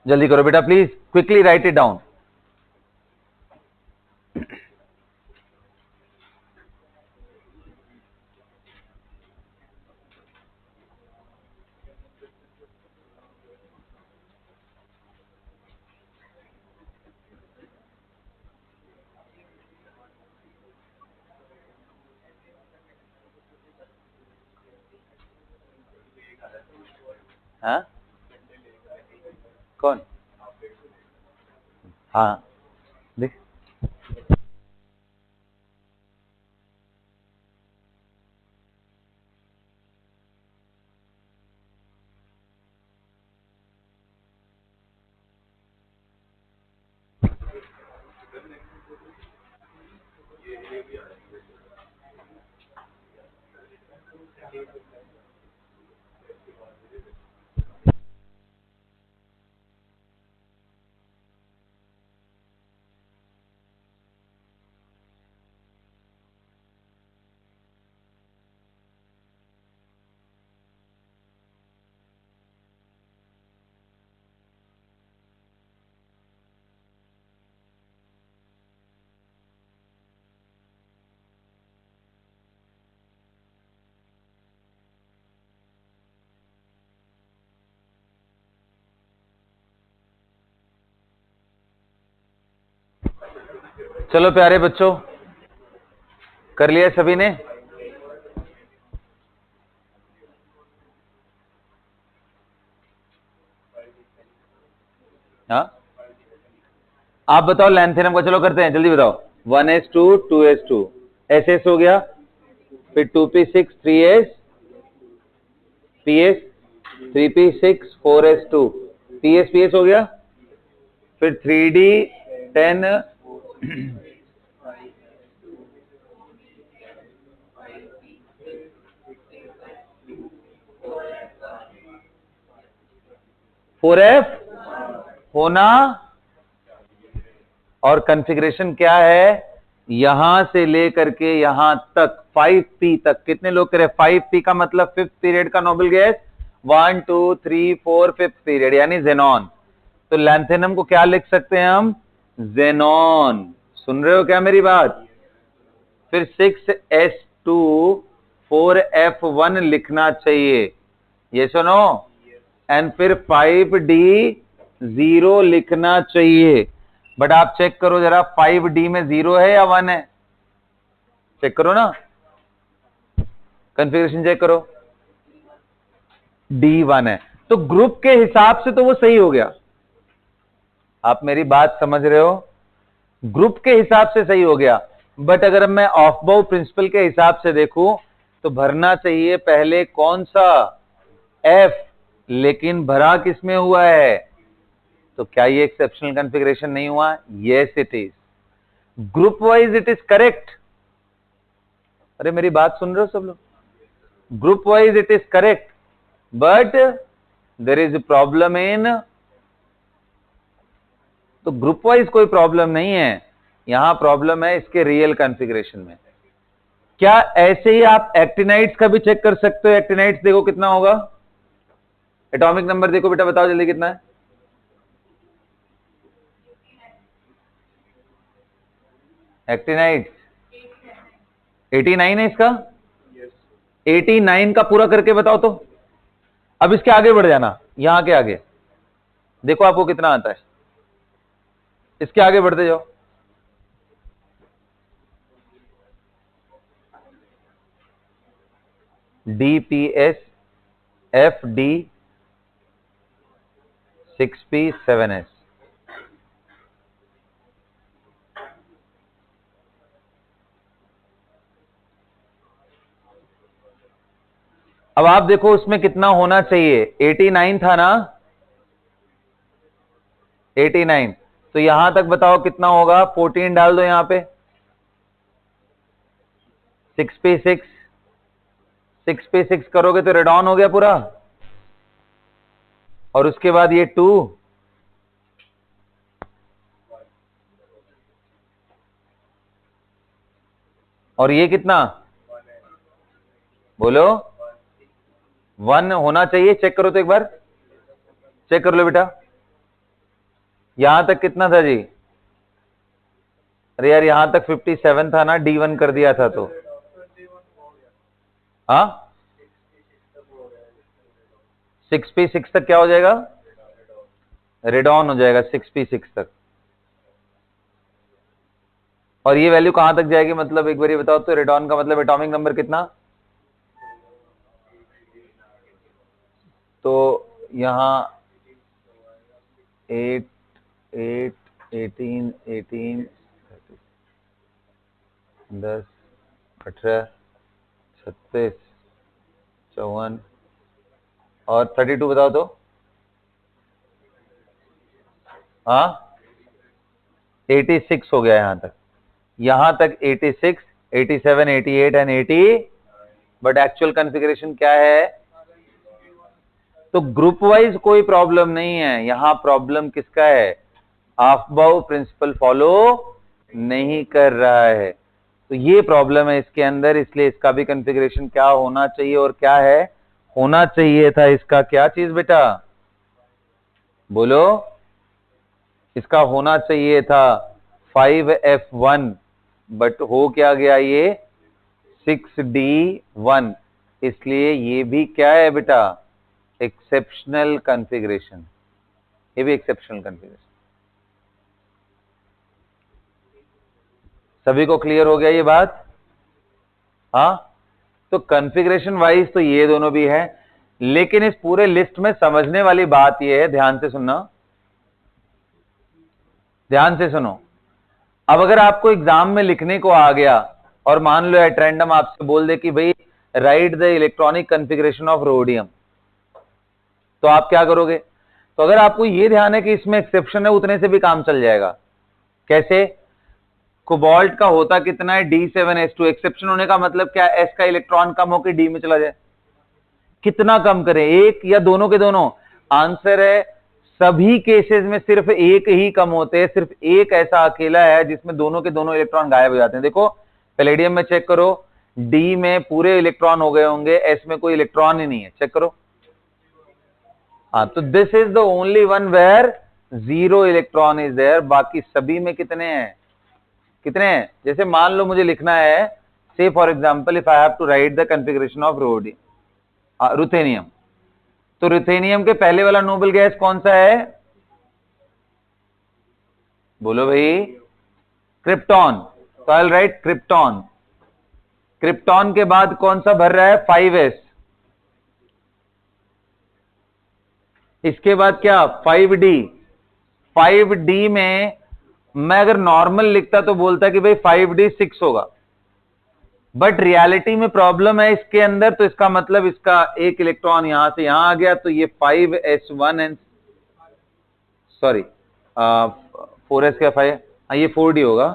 जल्दी करो बेटा please, quickly right it down. हाँ, कौन? हाँ, देख। चलो प्यारे बच्चों, कर लिया सभी ने? हाँ, आप बताओ लैंथेनम का। चलो करते हैं, जल्दी बताओ। 1s2 2s2, SS हो गया, फिर 2p6 3s, ps 3p6 4s2, ps हो गया, फिर 3d 10 4f होना। और कॉन्फ़िगरेशन क्या है? यहां से लेकर के यहां तक 5p तक, कितने लोग करें 5p का मतलब फिफ्थ पीरियड का नोबेल गैस, 1 2 3 4 फिफ्थ पीरियड यानी जेनॉन। तो लैंथेनम को क्या लिख सकते हैं हम, जेनॉन। सुन रहे हो क्या मेरी बात? फिर 6s2 4f1 लिखना चाहिए, ये सुनो, एंड फिर 5d0 लिखना चाहिए। बट आप चेक करो जरा 5d में 0 है या 1 है, चेक करो ना, कॉन्फ़िगरेशन चेक करो, d1 है, तो ग्रुप के हिसाब से तो वो सही हो गया। आप मेरी बात समझ रहे हो? ग्रुप के हिसाब से सही हो गया। बट अगर मैं ऑफ बाउ प्रिंसिपल के हिसाब से देखूं तो भरना चाहिए पहले कौन सा, F, लेकिन भरा किसमें हुआ है? तो क्या ये एक्सेप्शनल कॉन्फ़िगरेशन नहीं हुआ? Yes it is. Group wise it is correct. अरे मेरी बात सुन रहे हो सब लोग? Group wise it is correct, but there is problem in, तो ग्रुप वाइज कोई प्रॉब्लम नहीं है, यहां प्रॉब्लम है इसके रियल कॉन्फ़िगरेशन में। क्या ऐसे ही आप एक्टिनाइट्स का भी चेक कर सकते हो? एक्टिनाइट्स देखो कितना होगा, एटॉमिक नंबर देखो बेटा, बताओ जल्दी कितना है? एक्टिनाइट्स 89 है इसका, 89 का पूरा करके बताओ तो। अब इसके आगे बढ़ जाना, यहां के आगे देखो आपको कितना आता है, इसके आगे बढ़ते जाओ। DPS FD 6P7S, अब आप देखो उसमें कितना होना चाहिए, 89 था ना, 89, तो यहां तक बताओ कितना होगा, 14 डाल दो यहां पे, 6p6, 6p6 करोगे तो रेडॉन हो गया पूरा, और उसके बाद ये 2, और ये कितना, बोलो 1 होना चाहिए, चेक करो तो एक बार, चेक कर लो बेटा, यहां तक कितना था जी? अरे यार यहां तक 57 था ना, D1 कर दिया था तो, हाँ 6p6 तक क्या हो जाएगा, रेडॉन हो जाएगा 6p6 तक। और ये वैल्यू कहां तक जाएगी, मतलब एक बार ये बताओ तो, रेडॉन का मतलब एटॉमिक नंबर कितना, तो यहां 8 8 18 18 10 18 36 54 और 32 बताओ तो, हाँ 86 हो गया यहां तक 86 87 88 एंड 80, बट एक्चुअल कॉन्फ़िगरेशन क्या है? तो ग्रुप वाइज कोई प्रॉब्लम नहीं है, यहां प्रॉब्लम किसका है, ऑफ-बाउ प्रिंसिपल फॉलो नहीं कर रहा है, तो ये प्रॉब्लम है इसके अंदर, इसलिए इसका भी कॉन्फ़िगरेशन क्या होना चाहिए, और क्या है, होना चाहिए था इसका क्या चीज बेटा, बोलो, इसका होना चाहिए था 5f1, बट हो क्या गया ये 6d1, इसलिए ये भी क्या है बेटा, एक्सेप्शनल कॉन्फ़िगरेशन, ये भी एक्सेप्शनल कॉन्फ़िगरेशन। सभी को क्लियर हो गया ये बात? हाँ, तो कॉन्फ़िगरेशन वाइज तो ये दोनों भी है, लेकिन इस पूरे लिस्ट में समझने वाली बात ये है, ध्यान से सुनना, ध्यान से सुनो। अब अगर आपको एग्जाम में लिखने को आ गया और मान लो एट रैंडम आपसे बोल दे कि भाई right the electronic configuration of rhodium, तो आप क्या करोगे? तो अगर आपको ये ध्यान है कि इसमें एक्सेप्शन है, उतने से भी काम चल जाएगा। कैसे? कोबाल्ट का होता कितना है, D7S2, एक्सेप्शन होने का मतलब क्या, S का इलेक्ट्रॉन कम होकर D में चला जाए, कितना कम करें, एक या दोनों के दोनों? आंसर है सभी केसेस में सिर्फ एक ही कम होते हैं, सिर्फ एक ऐसा अकेला है जिसमें दोनों के दोनों इलेक्ट्रॉन गायब हो जाते हैं। देखो पैलेडियम में चेक करो, डी में पूरे इलेक्ट्रॉन हो गए होंगे, एस में कोई इलेक्ट्रॉन ही नहीं है, चेक करो। हाँ, तो this is the only one where 0 electron is there. बाकी सभी में कितने हैं, कितने हैं? जैसे मान लो मुझे लिखना है, say for example if I have to write the configuration of ruthenium, तो रुथेनियम के पहले वाला नोबल गैस कौन सा है? बोलो भाई, क्रिप्टॉन। तो I will write krypton. Krypton के बाद कौन सा भर रहा है? 5s। इसके बाद क्या? 5d। 5d में मैं अगर नॉर्मल लिखता तो बोलता कि भाई 5d 6 होगा, बट रियलिटी में प्रॉब्लम है इसके अंदर, तो इसका मतलब इसका एक इलेक्ट्रॉन यहां से यहां आ गया, तो ये 5s1 एंड सॉरी 4s क्या 5, हाँ ये 4d होगा।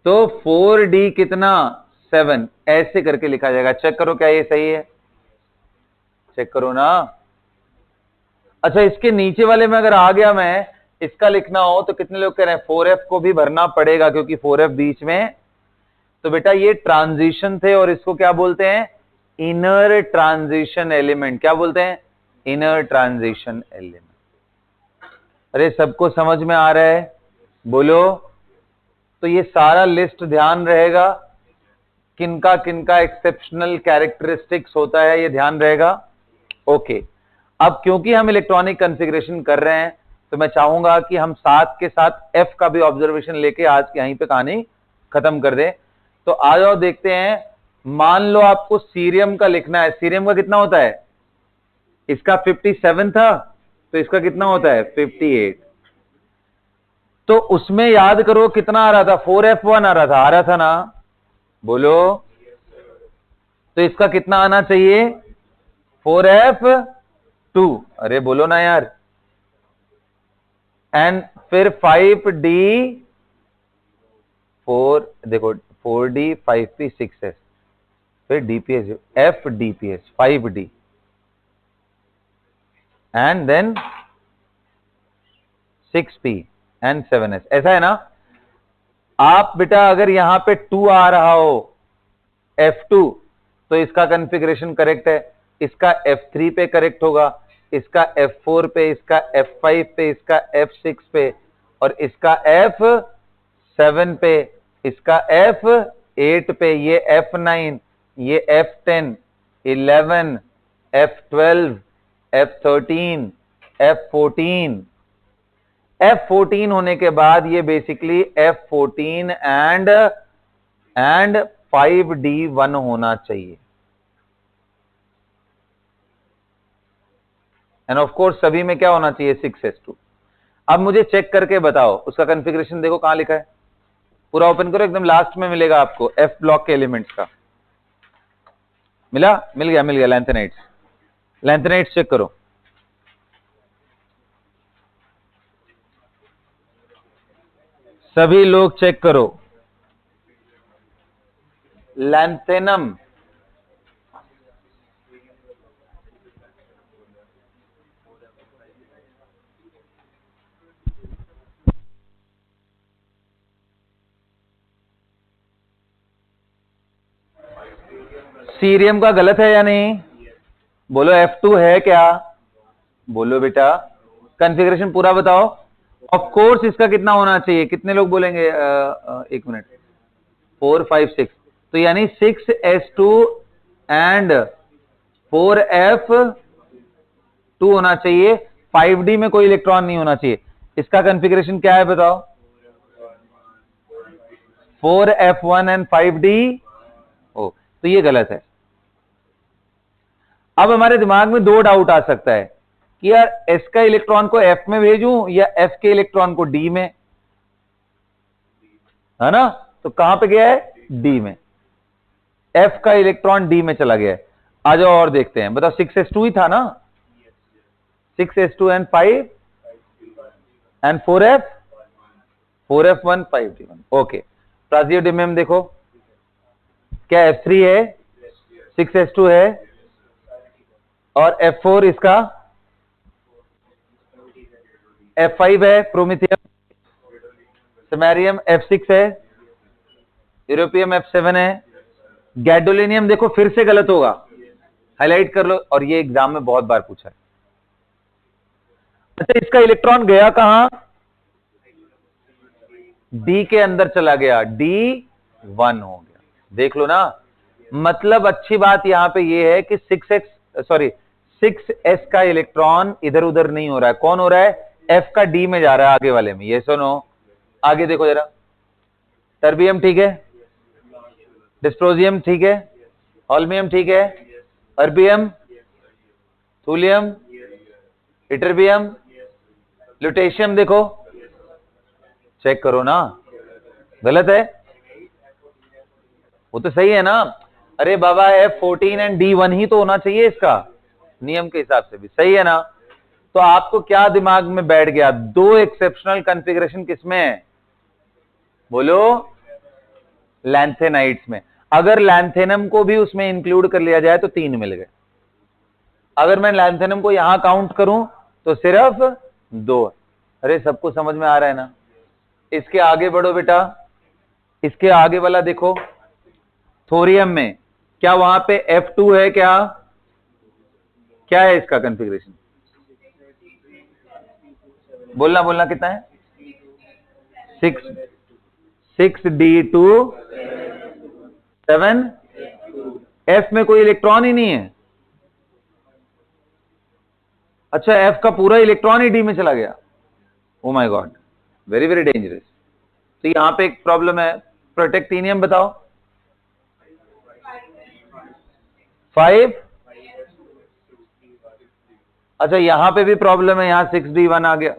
तो 4d कितना? 7, ऐसे करके लिखा जाएगा। चेक करो क्या ये सही है, चेक करो ना। अच्छा, इसके नीचे वाले में अगर आ गया मैं, इसका लिखना हो तो कितने लोग कह रहे हैं 4f को भी भरना पड़ेगा, क्योंकि 4f बीच में। तो बेटा ये ट्रांजिशन थे और इसको क्या बोलते हैं? Inner transition element. क्या बोलते हैं? Inner transition element. अरे सबको समझ में आ रहा है? बोलो। तो ये सारा लिस्ट ध्यान रहेगा, किनका किनका एक्सेप्शनल कैरेक्टरिस्टिक्स होता है, ये ध्यान रहेगा। ओके, अब क्योंकि हम इलेक्ट्रॉनिक कॉन्फ़िगरेशन कर रहे हैं, तो मैं चाहूंगा कि हम साथ के साथ एफ का भी ऑब्जर्वेशन लेके आज की यहीं पे कहानी खत्म कर दें। तो आ जाओ देखते हैं। मान लो आपको सीरियम का लिखना है, सीरियम का कितना होता है? इसका 57 था, तो इसका कितना होता है? 58। तो उसमें याद करो कितना आ रहा था? 4f1 आ रहा था ना? बोलो। तो इसका कितना आना चाहिए? 4f2। अरे बोलो ना यार। एंड फिर 5d 4, देखो 4d 5p 6s, फिर dps f dps 5d and then 6p and 7s, ऐसा है ना? आप बेटा अगर यहां पे 2 आ रहा हो f2, तो इसका कॉन्फ़िगरेशन करेक्ट है, इसका f3 पे करेक्ट होगा, इसका f4 पे, इसका f5 पे, इसका f6 पे, और इसका f7 पे, इसका f8 पे, ये f9, ये f10, 11, f12, f13, f14। f14 होने के बाद ये बेसिकली f14 एंड 5d1 होना चाहिए। एंड ऑफ कोर्स सभी में क्या होना चाहिए? 6s2। अब मुझे चेक करके बताओ उसका कॉन्फ़िगरेशन, देखो कहां लिखा है, पूरा ओपन करो, एकदम लास्ट में मिलेगा आपको एफ ब्लॉक के एलिमेंट्स का। मिला? मिल गया लैंथेनाइट्स। लैंथेनाइट्स चेक करो। सभी लोग चेक करो। लैंथेनम, सीरियम का गलत है या नहीं? बोलो F2 है क्या? बोलो बेटा, कॉन्फ़िगरेशन पूरा बताओ। ऑफ कोर्स इसका कितना होना चाहिए? कितने लोग बोलेंगे? एक मिनट, 4 5 6, तो यानी 6s2 एंड 4f2 होना चाहिए। 5d में कोई इलेक्ट्रॉन नहीं होना चाहिए। इसका कॉन्फ़िगरेशन क्या है बताओ? 4f1 and 5d। ओ, तो ये गलत है। अब हमारे दिमाग में दो डाउट आ सकता है कि यार s का इलेक्ट्रॉन को f में भेजूं या f के इलेक्ट्रॉन को d में, है ना? तो कहां पे गया है? d में। f का इलेक्ट्रॉन d में चला गया है। आ जाओ और देखते हैं, बताओ 6s2 ही था ना? 6s2 and 5 and 4f1 5d1। Okay, प्राजियोडियम देखो, क्या f3 है, 6s2 है, और f4 इसका F5 है प्रोमिथियम, समैरियम F6 है, यूरोपियम F7 है, गैडोलिनियम देखो फिर से गलत होगा, हाईलाइट कर लो, और ये एग्जाम में बहुत बार पूछा है। अच्छा इसका इलेक्ट्रॉन गया कहां? डी के अंदर चला गया, D1 हो गया, देख लो ना। मतलब अच्छी बात यहां पे ये है कि 6s का इलेक्ट्रॉन इधर उधर नहीं हो रहा है, कौन हो रहा है? F का D में जा रहा है आगे वाले में, ये सुनो। आगे देखो जरा, टर्बियम ठीक है, डिस्प्रोजियम ठीक है, होल्मियम ठीक है, अर्बियम, थूलियम, इटरबियम, ल्यूटेशियम देखो, चेक करो ना, गलत है? वो तो सही है ना। अरे बाबा F14 एंड D1 ही तो होना चाहिए इसका, नियम के हिसाब से भी सही है ना। तो आपको क्या दिमाग में बैठ गया? दो एक्सेप्शनल कॉन्फ़िगरेशन किसमें है? बोलो, लैंथेनाइट्स में। अगर लैंथेनम को भी उसमें इंक्लूड कर लिया जाए तो 3 मिल गए। अगर मैं लैंथेनम को यहां काउंट करूं तो सिर्फ 2। अरे सबको समझ में आ रहा है ना? इसके आगे बढ़ो बेटा, इसके आगे वाला देखो, थोरियम में क्या वहां पे F2 है? क्या है इसका कॉन्फ़िगरेशन? बोलना कितना है? 6d2 7। F में कोई इलेक्ट्रॉन ही नहीं है। अच्छा F का पूरा इलेक्ट्रॉन ही D में चला गया। Oh my God, very very dangerous. तो यहां पे एक प्रॉब्लम है, प्रोटेक्टिनियम बताओ। 5। अच्छा यहां पे भी प्रॉब्लम है, यहां 6d1 आ गया।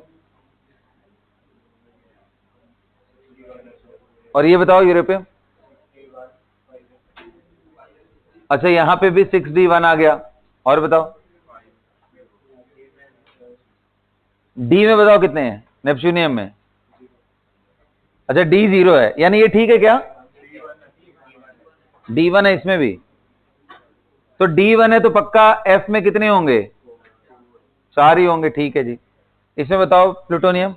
और ये बताओ यूरोपियम, अच्छा यहां पे भी 6d1 आ गया। और बताओ डी में बताओ कितने हैं नेपच्यूनियम में? अच्छा D0 है, यानी ये ठीक है क्या? D1 है इसमें भी, तो D1 है तो पक्का F में कितने होंगे? 4 ही होंगे, ठीक है जी। इसमें बताओ प्लूटोनियम,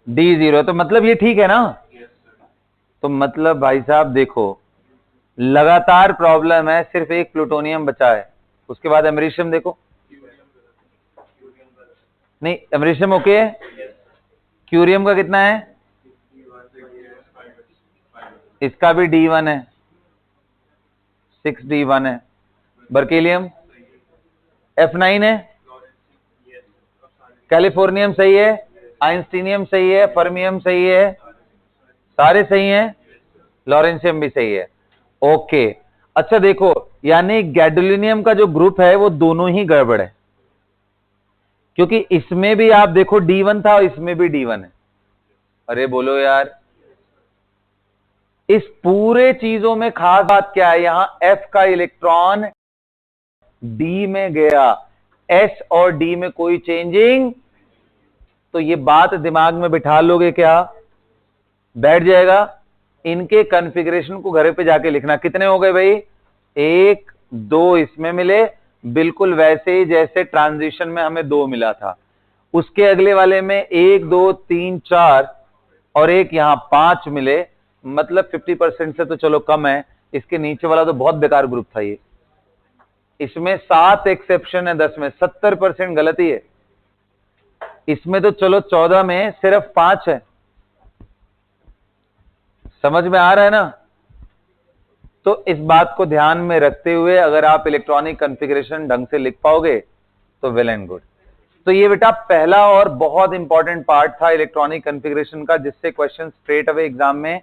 D0, तो मतलब ये ठीक है ना? तो मतलब भाई साहब देखो, लगातार प्रॉब्लम है, सिर्फ एक प्लूटोनियम बचा है। उसके बाद अमेरिशियम देखो, नहीं अमेरिशियम ओके है। क्यूरियम का कितना है? इसका भी D1 है, 6d1 है। बर्केलियम F9 है, कैलिफोर्नियम सही है, आइंस्टीनियम सही है, फर्मियम सही है, सारे सही हैं, लॉरेंशियम भी सही है, ओके। अच्छा देखो, यानी गैडोलिनियम का जो ग्रुप है वो दोनों ही गड़बड़ है, क्योंकि इसमें भी आप देखो D1 था और इसमें भी D1 है। अरे बोलो यार, इस पूरे चीजों में खास बात क्या है? यहां F का इलेक्ट्रॉन D में गया, S और D में कोई चेंजिंग, तो ये बात दिमाग में बिठा लोगे क्या? बैठ जाएगा। इनके कॉन्फ़िगरेशन को घर पे जाके लिखना। कितने हो गए भाई? 1 2 इसमें मिले, बिल्कुल वैसे ही जैसे ट्रांजिशन में हमें 2 मिला था। उसके अगले वाले में 1 2 3 4 और एक यहां 5 मिले, मतलब 50% से तो चलो कम है। इसके नीचे वाला तो बहुत बेकार ग्रुप था ये। इसमें 7 एक्सेप्शन है, 10 में 70% गलती है। इसमें तो चलो 14 में सिर्फ 5 है। समझ में आ रहा है ना? तो इस बात को ध्यान में रखते हुए अगर आप इलेक्ट्रॉनिक कॉन्फ़िगरेशन ढंग से लिख पाओगे तो वेल एंड गुड। तो ये बेटा पहला और बहुत इंपॉर्टेंट पार्ट था इलेक्ट्रॉनिक कॉन्फ़िगरेशन का, जिससे क्वेश्चन स्ट्रेट अवे एग्जाम में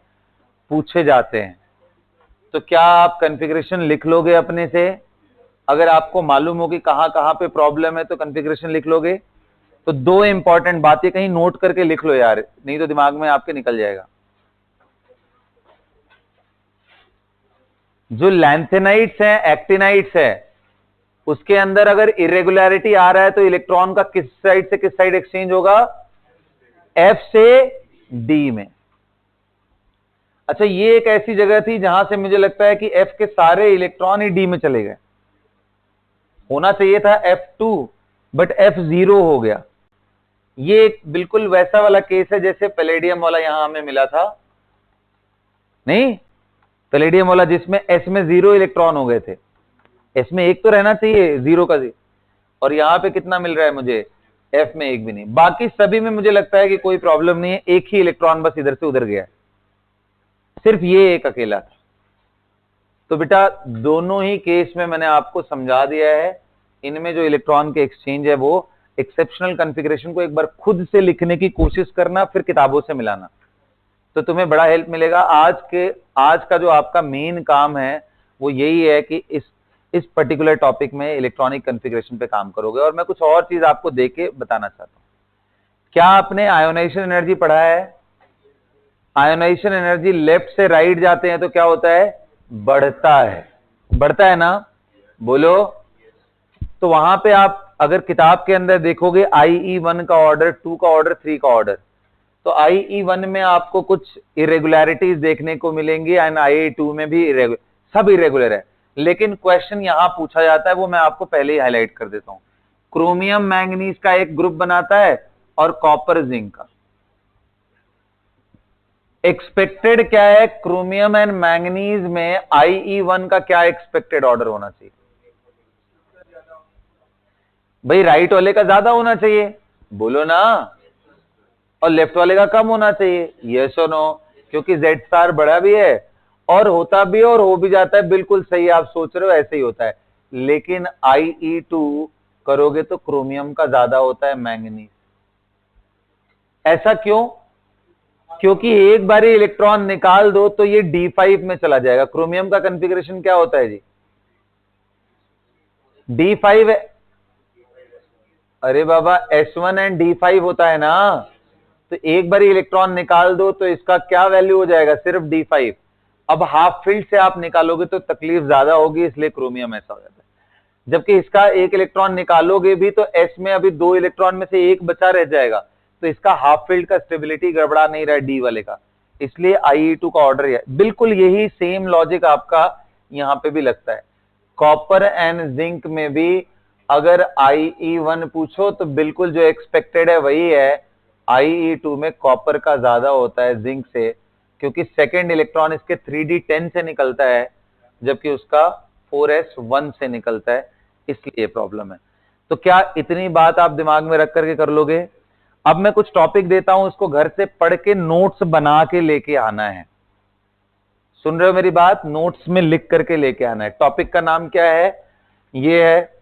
पूछे जाते हैं। तो क्या आप कॉन्फ़िगरेशन लिख लोगे अपने से? अगर आपको मालूम हो कि कहां कहां पे प्रॉब्लम है तो कॉन्फ़िगरेशन लिख लोगे। तो दो इंपॉर्टेंट बातें कहीं नोट करके लिख लो यार, नहीं तो दिमाग में आपके निकल जाएगा। जो लैंथेनाइट्स है, एक्टिनाइट्स है, उसके अंदर अगर इरेगुलरिटी आ रहा है तो इलेक्ट्रॉन का किस साइड से किस साइड एक्सचेंज होगा? F से D में। अच्छा ये एक ऐसी जगह थी जहां से मुझे लगता है कि F के सारे इलेक्ट्रॉन ही D में चले गए। होना चाहिए था F2, बट F0 हो गया। ये एक बिल्कुल वैसा वाला केस है जैसे पैलेडियम वाला यहां हमें मिला था, नहीं, पैलेडियम वाला जिसमें एस में 0 इलेक्ट्रॉन हो गए थे, एस में एक तो रहना चाहिए 0 का 0, और यहां पे कितना मिल रहा है मुझे, एफ में एक भी नहीं। बाकी सभी में मुझे लगता है कि कोई प्रॉब्लम नहीं है, एक ही इलेक्ट्रॉन बस इधर से उधर गया है, सिर्फ ये एक अकेला था। तो बेटा दोनों ही केस में मैंने आपको समझा दिया है, इनमें जो इलेक्ट्रॉन के एक्सचेंज है वो एक्सेप्शनल कॉन्फ़िगरेशन को एक बार खुद से लिखने की कोशिश करना, फिर किताबों से मिलाना, तो तुम्हें बड़ा हेल्प मिलेगा। आज का जो आपका मेन काम है वो यही है कि इस पर्टिकुलर टॉपिक में इलेक्ट्रॉनिक कॉन्फ़िगरेशन पे काम करोगे। और मैं कुछ और चीज आपको देके बताना चाहता हूं। क्या आपने आयोनाइजेशन एनर्जी पढ़ा है? आयोनाइजेशन एनर्जी लेफ्ट से राइट जाते हैं तो क्या होता है, बढ़ता है, बढ़ता है ना, बोलो। तो वहां पे आप अगर किताब के अंदर देखोगे IE1 का ऑर्डर, 2 का ऑर्डर, 3 का ऑर्डर, तो IE1 में आपको कुछ इरेगुलरिटीज देखने को मिलेंगी एंड IE2 में भी सब इरेगुलर है। लेकिन क्वेश्चन यहां पूछा जाता है वो मैं आपको पहले ही हाईलाइट कर देता हूं, क्रोमियम मैंगनीज का एक ग्रुप बनाता है और कॉपर जिंक का। एक्सपेक्टेड क्या है, क्रोमियम एंड मैंगनीज में IE1 का क्या एक्सपेक्टेड ऑर्डर होना चाहिए भाई? राइट वाले का ज्यादा होना चाहिए, बोलो ना, और लेफ्ट वाले का कम होना चाहिए, यस और नो, क्योंकि जेड स्टार बड़ा भी है और होता भी है और हो भी जाता है, बिल्कुल सही आप सोच रहे हो, ऐसे ही होता है। लेकिन IE2 करोगे तो क्रोमियम का ज्यादा होता है मैंगनीज। ऐसा क्यों? क्योंकि एक बार इलेक्ट्रॉन निकाल दो तो ये D5 में चला जाएगा। क्रोमियम का कॉन्फ़िगरेशन क्या होता है जी, D5 है। अरे बाबा S1 एंड D5 होता है ना, तो एक बार इलेक्ट्रॉन निकाल दो तो इसका क्या वैल्यू हो जाएगा, सिर्फ D5। अब हाफ फील्ड से आप निकालोगे तो तकलीफ ज्यादा होगी, इसलिए क्रोमियम ऐसा हो जाता है। जबकि इसका एक इलेक्ट्रॉन निकालोगे भी तो S में अभी 2 इलेक्ट्रॉन में से एक बचा रह जाएगा, तो इसका हाफ फील्ड का स्टेबिलिटी गड़बड़ा नहीं रहा है डी वाले का, इसलिए IE2 का ऑर्डर है। बिल्कुल यही सेम लॉजिक आपका यहां पे भी लगता है। कॉपर एंड जिंक में भी अगर IE1 पूछो तो बिल्कुल जो एक्सपेक्टेड है वही है, IE2 में कॉपर का ज्यादा होता है जिंक से, क्योंकि सेकेंड इलेक्ट्रॉन इसके 3D10 से निकलता है जबकि उसका 4s1 से निकलता है, इसलिए प्रॉब्लम है। तो क्या इतनी बात आप दिमाग में रख करके कर लोगे? अब मैं कुछ टॉपिक देता हूं, उसको घर से पढ़ के नोट्स बना के लेके आना है। सुन रहे हो मेरी बात? नोट्स में लिख करके लेके आना है। टॉपिक का नाम क्या है? ये है,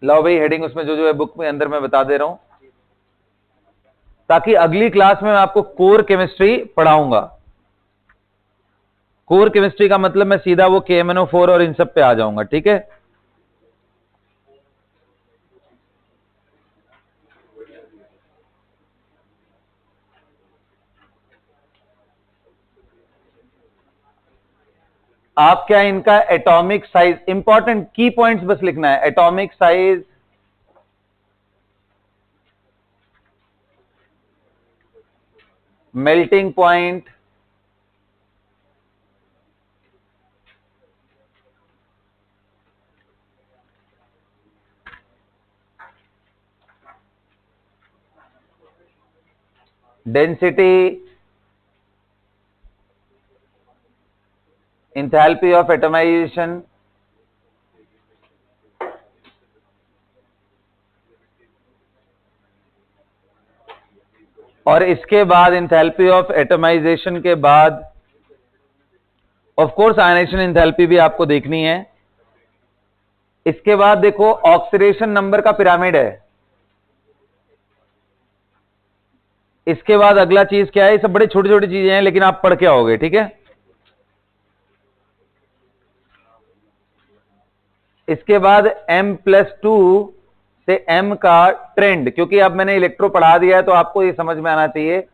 लो भाई हेडिंग उसमें जो जो है बुक में अंदर मैं बता दे रहा हूं, ताकि अगली क्लास में मैं आपको कोर केमिस्ट्री पढ़ाऊंगा। कोर केमिस्ट्री का मतलब मैं सीधा वो KMnO4 और इन सब पे आ जाऊंगा, ठीक है? आप क्या इनका atomic size, important key points बस लिखना है, atomic size, melting point, density, enthalpy of atomization, और इसके बाद इंथैल्पी ऑफ एटमाइजेशन के बाद ऑफ कोर्स आयनाइजेशन इंथैल्पी भी आपको देखनी है। इसके बाद देखो ऑक्सीडेशन नंबर का पिरामिड है। इसके बाद अगला चीज क्या है, ये सब बड़े छोटी छोटी चीजें हैं लेकिन आप पढ़ के आओगे, ठीक है? इसके बाद M+2 से M का ट्रेंड, क्योंकि अब मैंने इलेक्ट्रो पढ़ा दिया है तो आपको ये समझ में आना चाहिए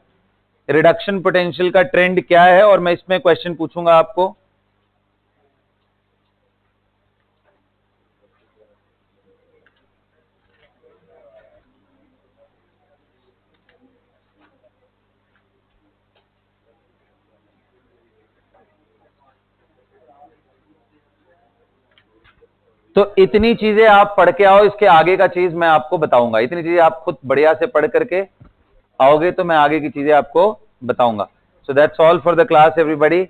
रिडक्शन पोटेंशियल का ट्रेंड क्या है, और मैं इसमें क्वेश्चन पूछूंगा आपको। तो इतनी चीजें आप पढ़ के आओ, इसके आगे का चीज मैं आपको बताऊंगा। इतनी चीजें आप खुद बढ़िया से पढ़ करके आओगे तो मैं आगे की चीजें आपको बताऊंगा। So that's all for the class everybody.